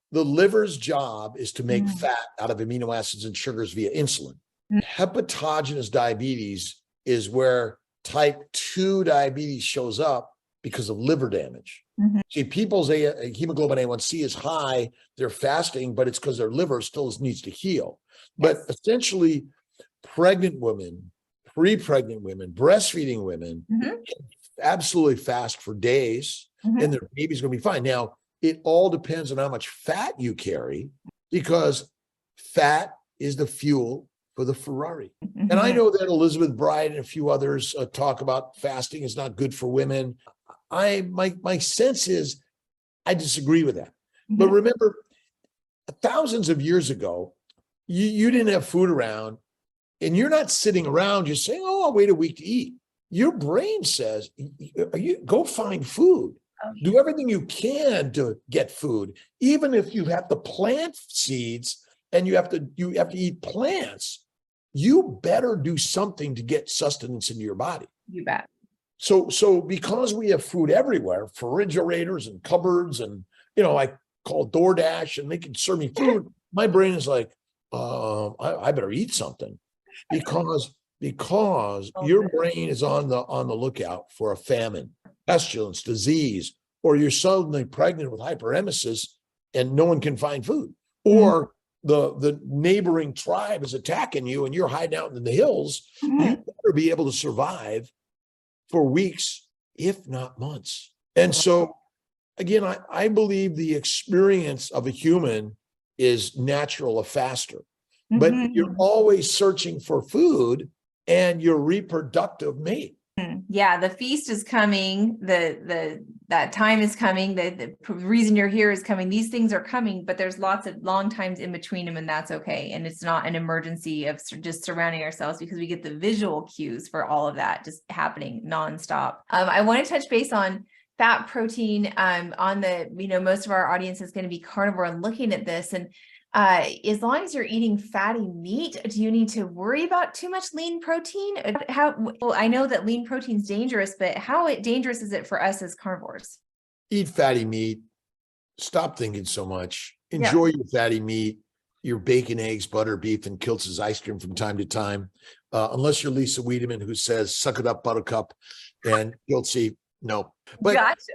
The liver's job is to make fat out of amino acids and sugars via insulin. Hepatogenous diabetes is where type 2 diabetes shows up because of liver damage. See, people's hemoglobin A1C is high, they're fasting, but it's because their liver still needs to heal. But essentially, pregnant women, pre-pregnant women, breastfeeding women can absolutely fast for days, and their baby's going to be fine. Now, it all depends on how much fat you carry, because fat is the fuel for the Ferrari. And I know that Elizabeth Bride and a few others talk about fasting is not good for women. My sense is I disagree with that. But remember, thousands of years ago, you didn't have food around, and you're not sitting around just saying, "Oh, I'll wait a week to eat." Your brain says, "You go find food." Do everything you can to get food, even if you have to plant seeds and you have to eat plants. You better do something to get sustenance into your body. You bet. So because we have food everywhere, refrigerators and cupboards, and I call DoorDash and they can serve me food. My brain is like, I better eat something, because your brain is on the lookout for a famine, pestilence, disease, or you're suddenly pregnant with hyperemesis and no one can find food, or the neighboring tribe is attacking you and you're hiding out in the hills. You better be able to survive for weeks, if not months. And so, again, I believe the experience of a human is natural, a faster, but you're always searching for food and your reproductive mate. Yeah, the feast is coming. That time is coming. The reason you're here is coming. These things are coming, but there's lots of long times in between them, and that's okay. And it's not an emergency of just surrounding ourselves, because we get the visual cues for all of that just happening nonstop. I want to touch base on fat, protein. On the most of our audience is going to be carnivore and looking at this, and as long as you're eating fatty meat, do you need to worry about too much lean protein? Well, I know that lean protein is dangerous, but how dangerous is it for us as carnivores? Eat fatty meat. Stop thinking so much. Enjoy your fatty meat, your bacon, eggs, butter, beef, and Kiltz's ice cream from time to time. Unless you're Lisa Wiedemann, who says, "Suck it up, buttercup," and Kiltz, no. But Gotcha.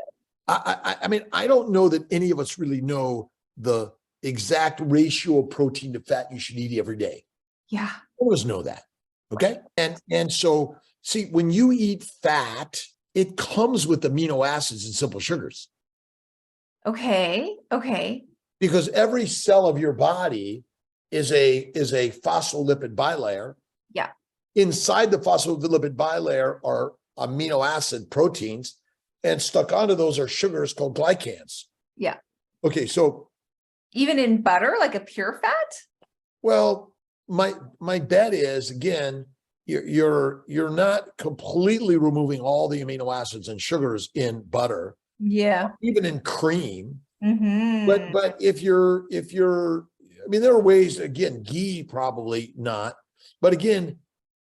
I mean, I don't know that any of us really know the exact ratio of protein to fat you should eat every day. Yeah. Always know that. Okay. And so, see, when you eat fat, it comes with amino acids and simple sugars. Okay. Because every cell of your body is a phospholipid bilayer. Yeah. Inside the phospholipid bilayer are amino acid proteins, and stuck onto those are sugars called glycans. Yeah. Okay. So even in butter, like a pure fat? Well, my bet is, again, you're not completely removing all the amino acids and sugars in butter. Yeah. Even in cream. But if you're, I mean, there are ways, again, ghee, probably not. But again,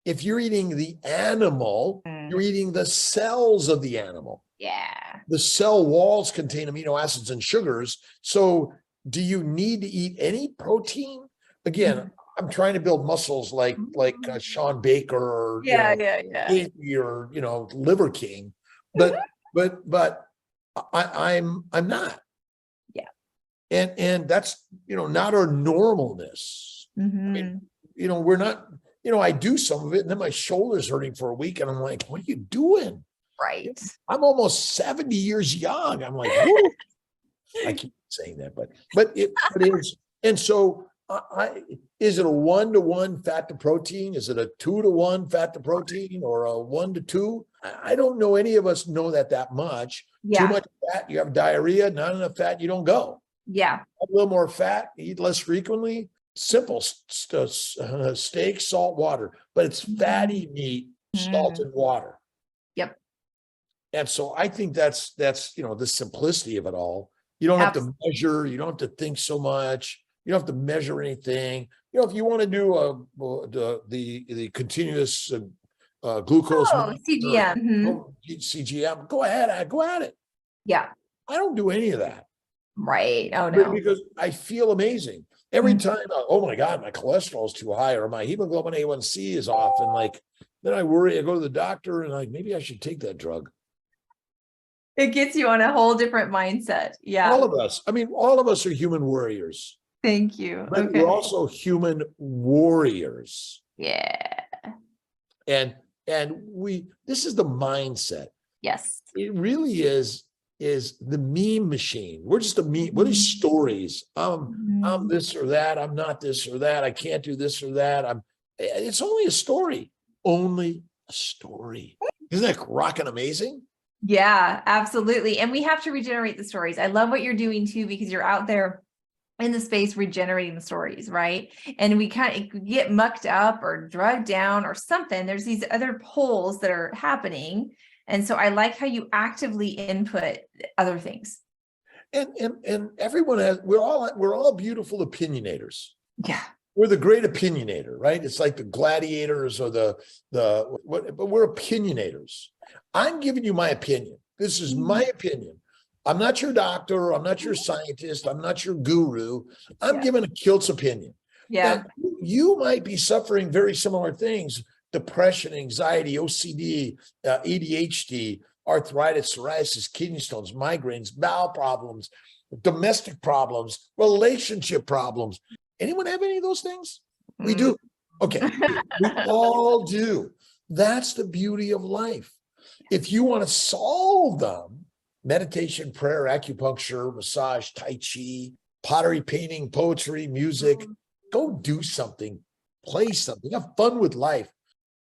if you're eating the animal, you're eating the cells of the animal. Yeah. The cell walls contain amino acids and sugars. So do you need to eat any protein? Again, I'm trying to build muscles like Sean Baker or yeah. or Liver King, but I'm not. Yeah. And that's, not our normalness. I mean, we're not, I do some of it and then my shoulder's hurting for a week and I'm like, what are you doing? Right. I'm almost 70 years young. I'm like, whoa. I keep saying that, but it is. And so is it a 1-to-1 fat to protein? Is it a 2-to-1 fat to protein or a 1-to-2? I don't know. Any of us know that much. Yeah. Too much fat, you have diarrhea. Not enough fat, you don't go. Yeah. A little more fat, eat less frequently. Simple steak, salt, water, but it's fatty meat, salt and water. Yep. And so I think that's the simplicity of it all. You don't have to measure. You don't have to think so much. You don't have to measure anything. If you want to do the continuous glucose CGM, CGM, go ahead, go at it. Yeah. I don't do any of that. Right. Oh no. Because I feel amazing every time. Oh my God, my cholesterol is too high, or my hemoglobin A1C is off, and then I worry. I go to the doctor, and maybe I should take that drug. It gets you on a whole different mindset. Yeah. All of us. I mean, all of us are human warriors. Thank you. But we're also human warriors. Yeah. And this is the mindset. Yes. It really is the meme machine. We're just a meme. What are stories? I'm this or that. I'm not this or that. I can't do this or that. It's only a story. Only a story. Isn't that rocking amazing? Yeah, absolutely. And we have to regenerate the stories. I love what you're doing too, because you're out there in the space regenerating the stories, right? And we kind of get mucked up or drugged down or something. There's these other poles that are happening. And so I like how you actively input other things. And everyone we're all beautiful opinionators. Yeah. We're the great opinionator, right? It's like the gladiators or but we're opinionators. I'm giving you my opinion. This is my opinion. I'm not your doctor. I'm not your scientist. I'm not your guru. I'm giving a Kiltz opinion. Yeah. Now, you might be suffering very similar things: depression, anxiety, OCD, ADHD, arthritis, psoriasis, kidney stones, migraines, bowel problems, domestic problems, relationship problems. Anyone have any of those things? We do. Okay. We all do. That's the beauty of life. If you want to solve them, meditation, prayer, acupuncture, massage, tai chi, pottery, painting, poetry, music, go do something, play something, have fun with life.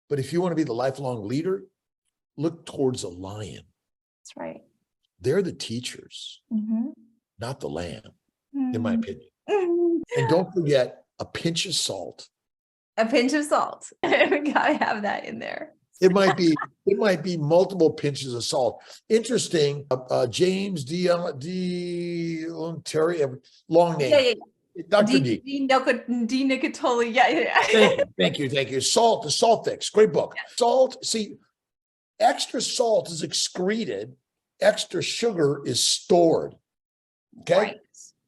But if you want to be the lifelong leader, look towards a lion. That's right. They're the teachers, not the lamb, in my opinion. And don't forget a pinch of salt. A pinch of salt. We gotta have that in there. It might be multiple pinches of salt. Interesting. James D. Terry, long name. Yeah. Dr. D. D. Nicotoli. Yeah. Thank you. Salt, the Salt Fix, great book. Yeah. Salt. See, extra salt is excreted. Extra sugar is stored. Okay. Right.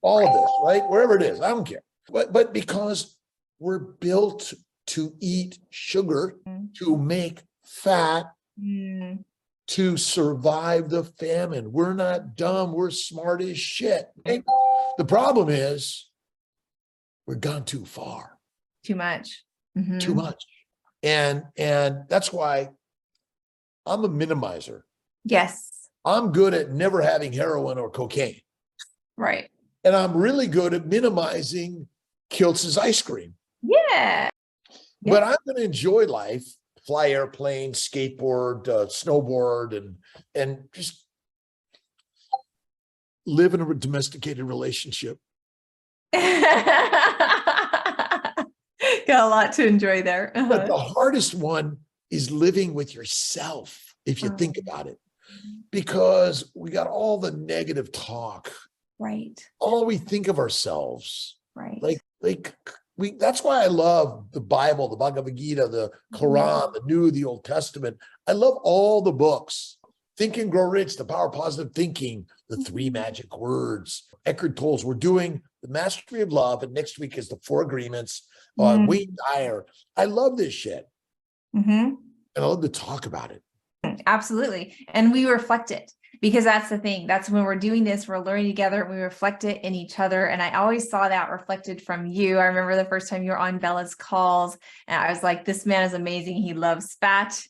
All of this, right? Wherever it is, I don't care. But because we're built to eat sugar, to make fat, to survive the famine. We're not dumb. We're smart as shit. Okay? The problem is we've gone too far. Too much. Too much. And that's why I'm a minimizer. Yes. I'm good at never having heroin or cocaine. Right. And I'm really good at minimizing Kiltz's ice cream. Yeah. But I'm going to enjoy life, fly airplane, skateboard, snowboard, and just live in a domesticated relationship. Got a lot to enjoy there. But the hardest one is living with yourself, if you think about it, because we got all the negative talk. Right. All we think of ourselves. Right. That's why I love the Bible, the Bhagavad Gita, the Quran, the New, the Old Testament. I love all the books. Think and Grow Rich, The Power of Positive Thinking, The Three Magic Words. Eckhart Tolle's. We're doing The Mastery of Love, and next week is The Four Agreements. Wayne Dyer. I love this shit. And I love to talk about it. Absolutely. And we reflect it. Because that's the thing. That's when we're doing this, we're learning together, and we reflect it in each other. And I always saw that reflected from you. I remember the first time you were on Bella's calls, and I was like, this man is amazing. He loves fat.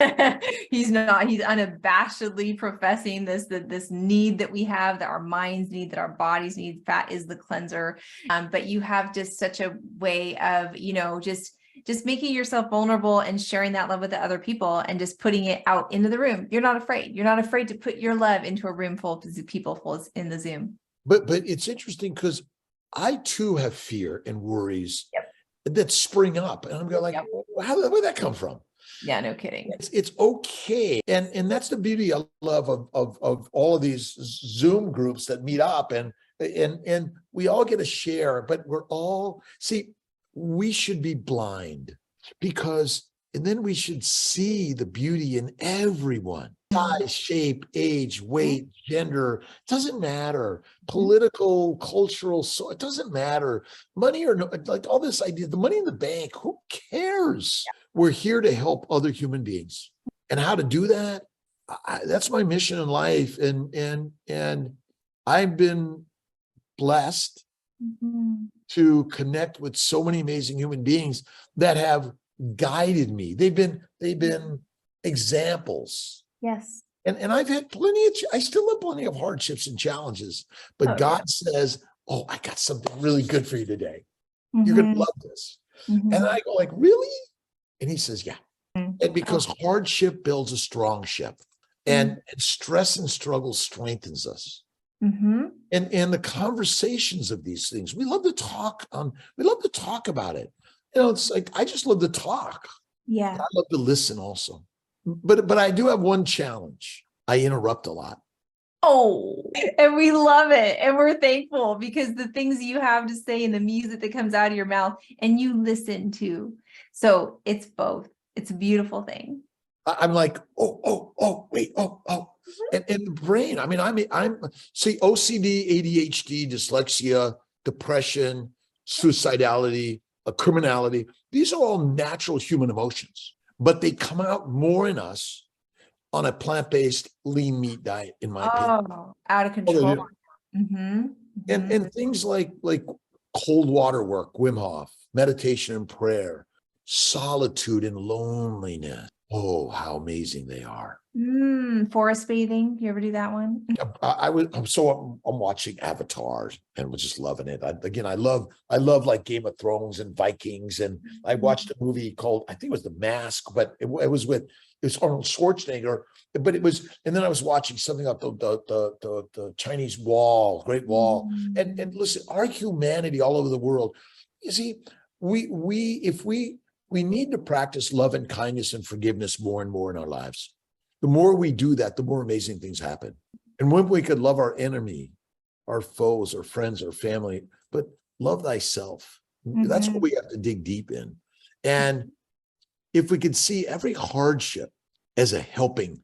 He's unabashedly professing this need that we have, that our minds need, that our bodies need. Fat is the cleanser. But you have just such a way of, just making yourself vulnerable and sharing that love with the other people and just putting it out into the room. You're not afraid. You're not afraid to put your love into a room full of people full in the Zoom. But it's interesting because I too have fear and worries that spring up. And I'm going like, where'd that come from? Yeah, no kidding. It's okay. And that's the beauty I love of all of these Zoom groups that meet up and we all get a share, but we should be blind and then we should see the beauty in everyone. Size, shape, age, weight, gender, doesn't matter. Political, cultural, so it doesn't matter. Money or no, like all this idea, the money in the bank, who cares? We're here to help other human beings. And how to do that, that's my mission in life. And I've been blessed to connect with so many amazing human beings that have guided me. They've been examples. Yes. And I've had I still have plenty of hardships and challenges, but God says, oh, I got something really good for you today. You're going to love this. And I go like, really? And he says, yeah. And because hardship builds a strong ship and stress and struggle strengthens us. And the conversations of these things, we love to talk about it. It's like, I just love to talk. Yeah. I love to listen also. But I do have one challenge. I interrupt a lot. Oh, and we love it. And we're thankful because the things you have to say and the music that comes out of your mouth and you listen to. So it's both. It's a beautiful thing. I'm like, wait. And the brain, I'm OCD, ADHD, dyslexia, depression, suicidality, criminality. These are all natural human emotions, but they come out more in us on a plant-based lean meat diet, in my opinion. Out of control. And things like cold water work, Wim Hof, meditation and prayer, solitude and loneliness. Oh, how amazing they are. Forest bathing. You ever do that one? I'm watching Avatar and was just loving it. I love like Game of Thrones and Vikings. And I watched a movie called, I think it was The Mask, but it was Arnold Schwarzenegger, but and then I was watching something up the Chinese Wall, Great Wall. And listen, our humanity all over the world, you see, we need to practice love and kindness and forgiveness more and more in our lives. The more we do that, the more amazing things happen. And when we could love our enemy, our foes, our friends, our family, but love thyself. That's what we have to dig deep in. And if we could see every hardship as a helping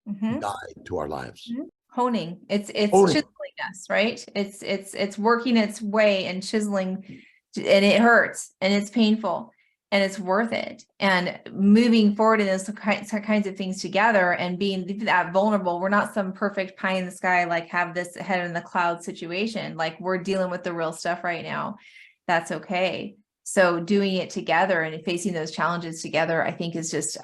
guide to our lives. Honing. It's chiseling us, right? It's working its way and chiseling, and it hurts and it's painful. And it's worth it. And moving forward in those kinds of things together and being that vulnerable, we're not some perfect pie in the sky, like have this head in the cloud situation. Like we're dealing with the real stuff right now. That's okay. So doing it together and facing those challenges together, I think is just,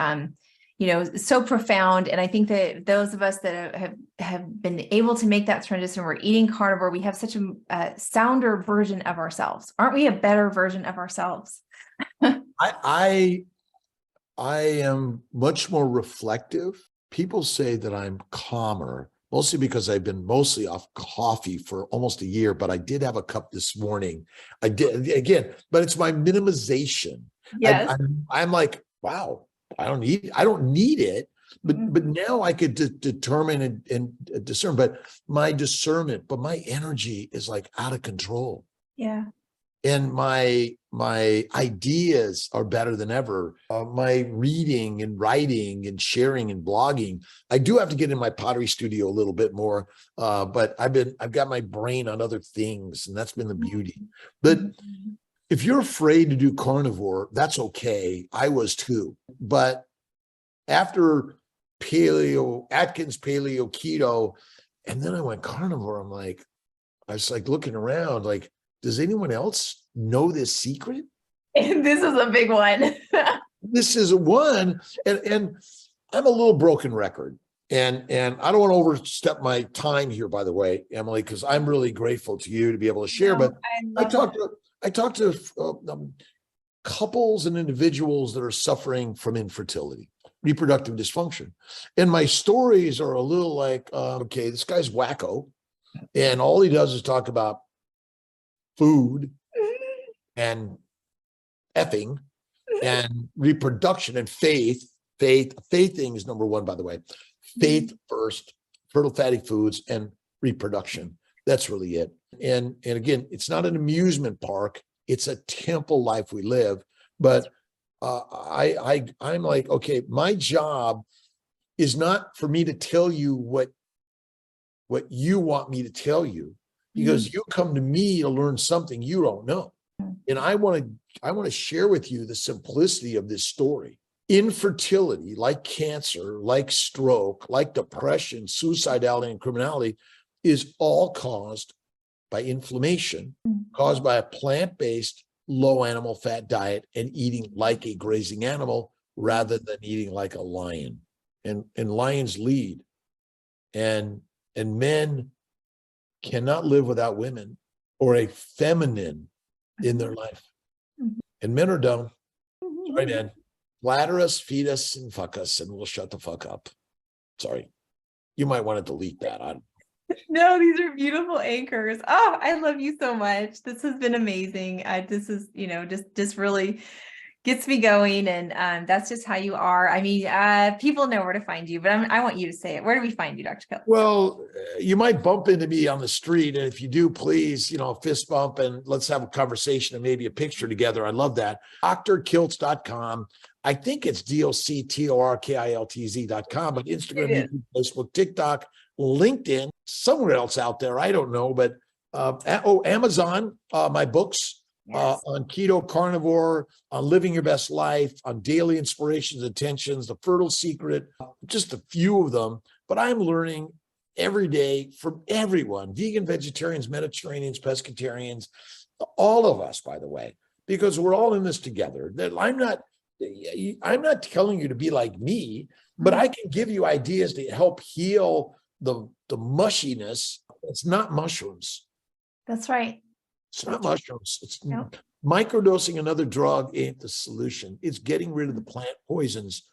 so profound. And I think that those of us that have been able to make that transition, we're eating carnivore, we have such a sounder version of ourselves. Aren't we a better version of ourselves? I am much more reflective. People say that I'm calmer, mostly because I've been mostly off coffee for almost a year, but I did have a cup this morning. I did again, but it's my minimization. Yes. I'm like, wow, I don't need it. But now I could determine and discern, but my discernment, but my energy is like out of control. Yeah. And my ideas are better than ever. My reading and writing and sharing and blogging. I do have to get in my pottery studio a little bit more, but I've got my brain on other things, and that's been the beauty. But if you're afraid to do carnivore, that's okay. I was too. But after Atkins paleo keto, And then I went carnivore. I was like looking around, like, does anyone else know this secret? And this is a big one. This is one, and I'm a little broken record. And I don't want to overstep my time here, by the way, Emily, because I'm really grateful to you to be able to share. No, But I talked to couples and individuals that are suffering from infertility, reproductive dysfunction, and my stories are a little like, okay, this guy's wacko, and all he does is talk about food and effing and reproduction and faith. Faithing is number one, by the way. Faith first, fertile fatty foods, and reproduction. That's really it. And again, it's not an amusement park. It's a temple life we live. But I'm like, okay, my job is not for me to tell you what you want me to tell you, because you come to me to learn something you don't know. And I want to share with you the simplicity of this story. Infertility, like cancer, like stroke, like depression, suicidality, and criminality, is all caused by inflammation, caused by a plant-based, low animal fat diet and eating like a grazing animal rather than eating like a lion. And lions lead. And men cannot live without women or a feminine in their life. And men are dumb. Sorry, man. Flatter us, feed us, and fuck us, and we'll shut the fuck up. Sorry. You might want to delete that. No, these are beautiful anchors. Oh, I love you so much. This has been amazing. This is, just really gets me going. And that's just how you are. I mean, people know where to find you, but I want you to say it. Where do we find you, Dr. Kiltz? Well, you might bump into me on the street. And if you do, please, fist bump and let's have a conversation and maybe a picture together. I love that. drkiltz.com. I think it's DOCTORKILTZ.com, but Instagram, YouTube, Facebook, TikTok, LinkedIn, somewhere else out there. I don't know, but Amazon, my books. Yes. On keto, carnivore, on living your best life, on daily inspirations, intentions, the fertile secret, just a few of them. But I'm learning every day from everyone, vegan, vegetarians, Mediterraneans, pescatarians, all of us, by the way, because we're all in this together. That I'm not telling you to be like me, but I can give you ideas to help heal the mushiness. It's not mushrooms. That's right. It's not mushrooms. It's microdosing another drug ain't the solution. It's getting rid of the plant poisons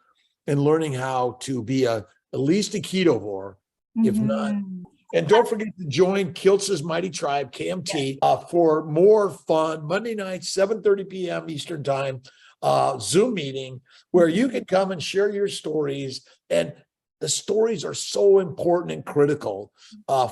and learning how to be at least a ketovore, if not. And don't forget to join Kiltz's Mighty Tribe, KMT, for more fun Monday nights, 7:30 p.m. Eastern Time, Zoom meeting where you can come and share your stories. And the stories are so important and critical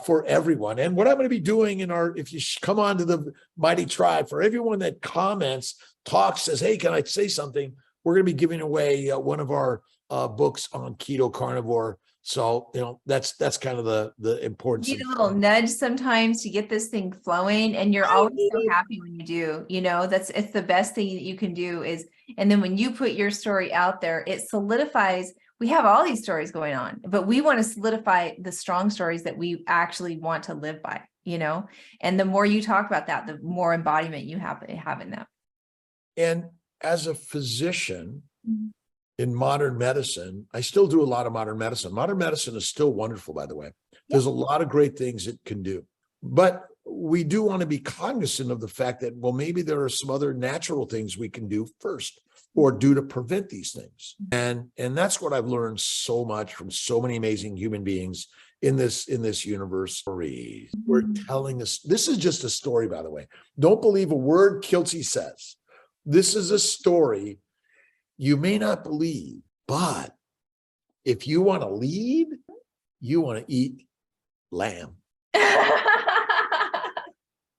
for everyone. And what I'm going to be doing if you come on to the Mighty Tribe, for everyone that comments, talks, says, hey, can I say something? We're going to be giving away one of our books on keto carnivore. So, that's kind of the importance. You need a little nudge sometimes to get this thing flowing. And you're always so happy when you do, it's the best thing that you can do and then when you put your story out there, it solidifies. We have all these stories going on, but we want to solidify the strong stories that we actually want to live by, and the more you talk about that, the more embodiment you have in that. And as a physician in modern medicine, I still do a lot of modern medicine. Modern medicine is still wonderful, by the way. There's a lot of great things it can do, but we do want to be cognizant of the fact that, well, maybe there are some other natural things we can do first or do to prevent these things. And that's what I've learned so much from so many amazing human beings in this universe. We're telling this is just a story, by the way. Don't believe a word Kiltz says. This is a story you may not believe, but if you want to lead, you want to eat lamb.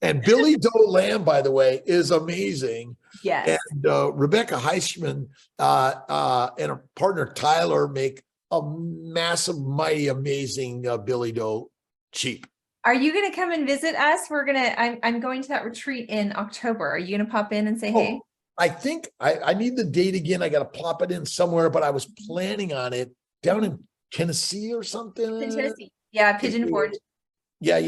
And Billy Doe lamb, by the way, is amazing. Yes. And Rebecca Heisman and her partner Tyler make a massive, mighty, amazing Billy Doe cheap. Are you going to come and visit us? I'm going to that retreat in October. Are you going to pop in and say, hey? I think I need the date again. I got to plop it in somewhere, but I was planning on it down in Tennessee or something. Tennessee. Yeah, Pigeon Forge. Yeah.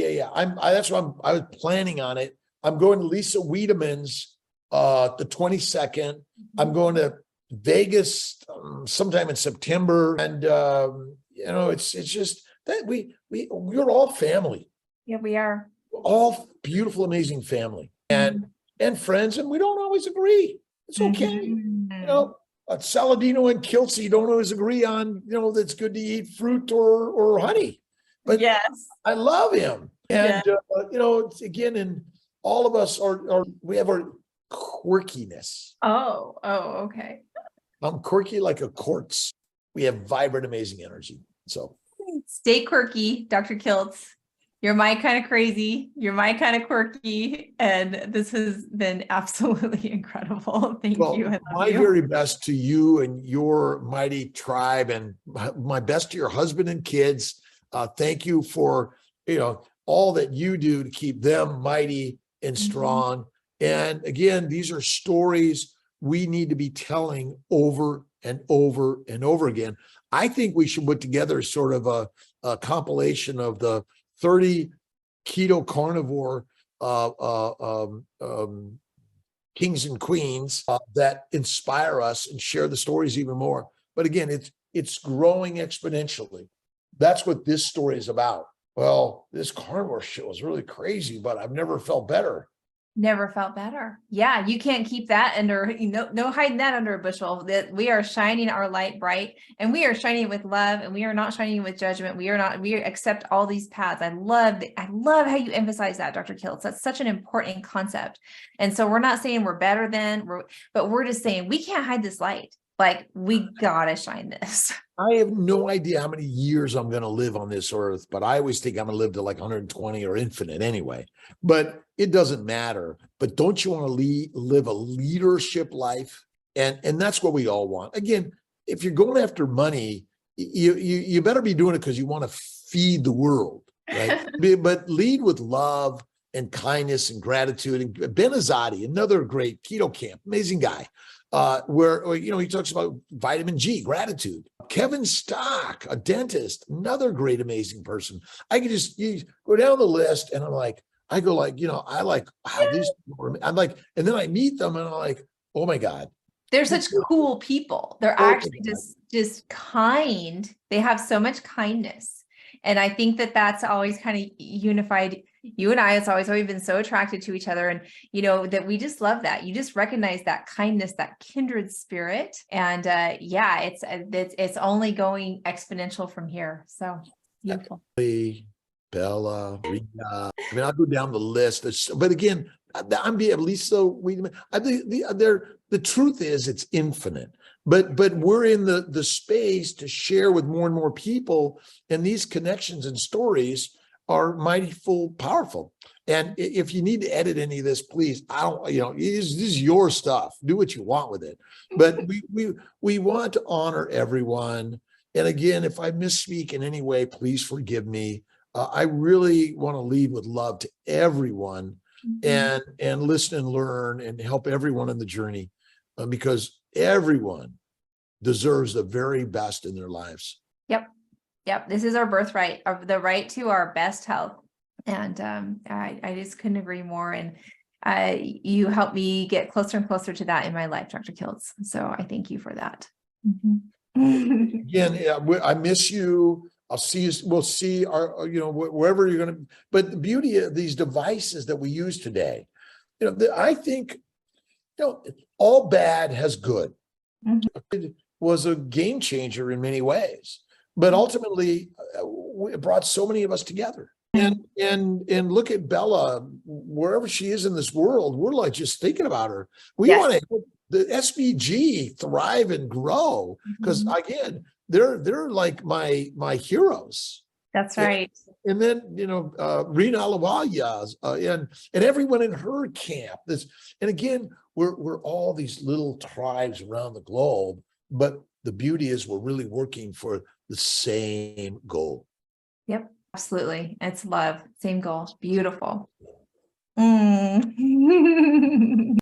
That's what I was planning on it. I'm going to Lisa Wiedemann's the 22nd. I'm going to Vegas sometime in September, and it's just that we're all family. Yeah, we are. We're all beautiful, amazing family, Mhm. and friends, and we don't always agree. It's okay. Mhm. Saladino and Kiltz, you don't always agree on, that's good to eat fruit or honey, but Yes. I love him. Yeah. And, it's, again, and all of us we have our quirkiness. Oh, okay. I'm quirky like a quartz. We have vibrant, amazing energy. So Stay quirky, Dr. Kiltz. You're my kind of crazy. You're my kind of quirky. And this has been absolutely incredible. Thank you. I love my you. very best to you and your mighty tribe, and my best to your husband and kids. Thank you for, all that you do to keep them mighty and strong. And again, these are stories we need to be telling over and over and over again. I think we should put together sort of a compilation of the 30 keto carnivore kings and queens that inspire us and share the stories even more. But again, it's growing exponentially. That's what this story is about. Well, this carnivore show is really crazy, but I've never felt better. Never felt better. Yeah, you can't keep that under, no hiding that under a bushel. That we are shining our light bright, and we are shining with love, and we are not shining with judgment. We accept all these paths. I love how you emphasize that, Dr. Kiltz. That's such an important concept. And so we're not saying we're better than, but we're just saying we can't hide this light. Like, we gotta shine this. I have no idea how many years I'm going to live on this earth, but I always think I'm going to live to like 120 or infinite anyway. But it doesn't matter. But don't you want to live a leadership life? And that's what we all want. Again, if you're going after money, you better be doing it because you want to feed the world, right? But lead with love and kindness and gratitude. And Ben Azadi, another great keto camp, amazing guy. Where he talks about vitamin G, gratitude. Kevin Stock, a dentist, another great, amazing person. I could just go down the list, and I like, wow, these people I'm like, and then I meet them, and I'm like, oh my God. They're such cool people. They're actually just kind. They have so much kindness. And I think that's always kind of unified you and I. It's always been so attracted to each other, and that we just love that. You just recognize that kindness, that kindred spirit, and it's only going exponential from here. So beautiful. Bella, Rita. I'll go down the list. But again, I'm being Lisa. The truth is, it's infinite. But we're in the space to share with more and more people, and these connections and stories are mighty powerful. And if you need to edit any of this, please, this is your stuff. Do what you want with it. But we want to honor everyone. And again, if I misspeak in any way, please forgive me. I really want to lead with love to everyone, and listen and learn and help everyone in the journey, because everyone deserves the very best in their lives. Yep. This is our birthright, of the right to our best health. And I just couldn't agree more. And you helped me get closer and closer to that in my life, Dr. Kiltz. So I thank you for that. Again, I miss you. I'll see you. We'll see wherever you're going to. But the beauty of these devices that we use today, I think, all bad has good. It was a game changer in many ways, but ultimately it brought so many of us together. And look at Bella, wherever she is in this world, we're like just thinking about her. We want to help the SBG thrive and grow, because again, they're like my heroes. That's right. And then Rena Alawaya and everyone in her camp. And again, we're all these little tribes around the globe, but the beauty is we're really working for the same goal. Yep, absolutely. It's love, same goal. Beautiful.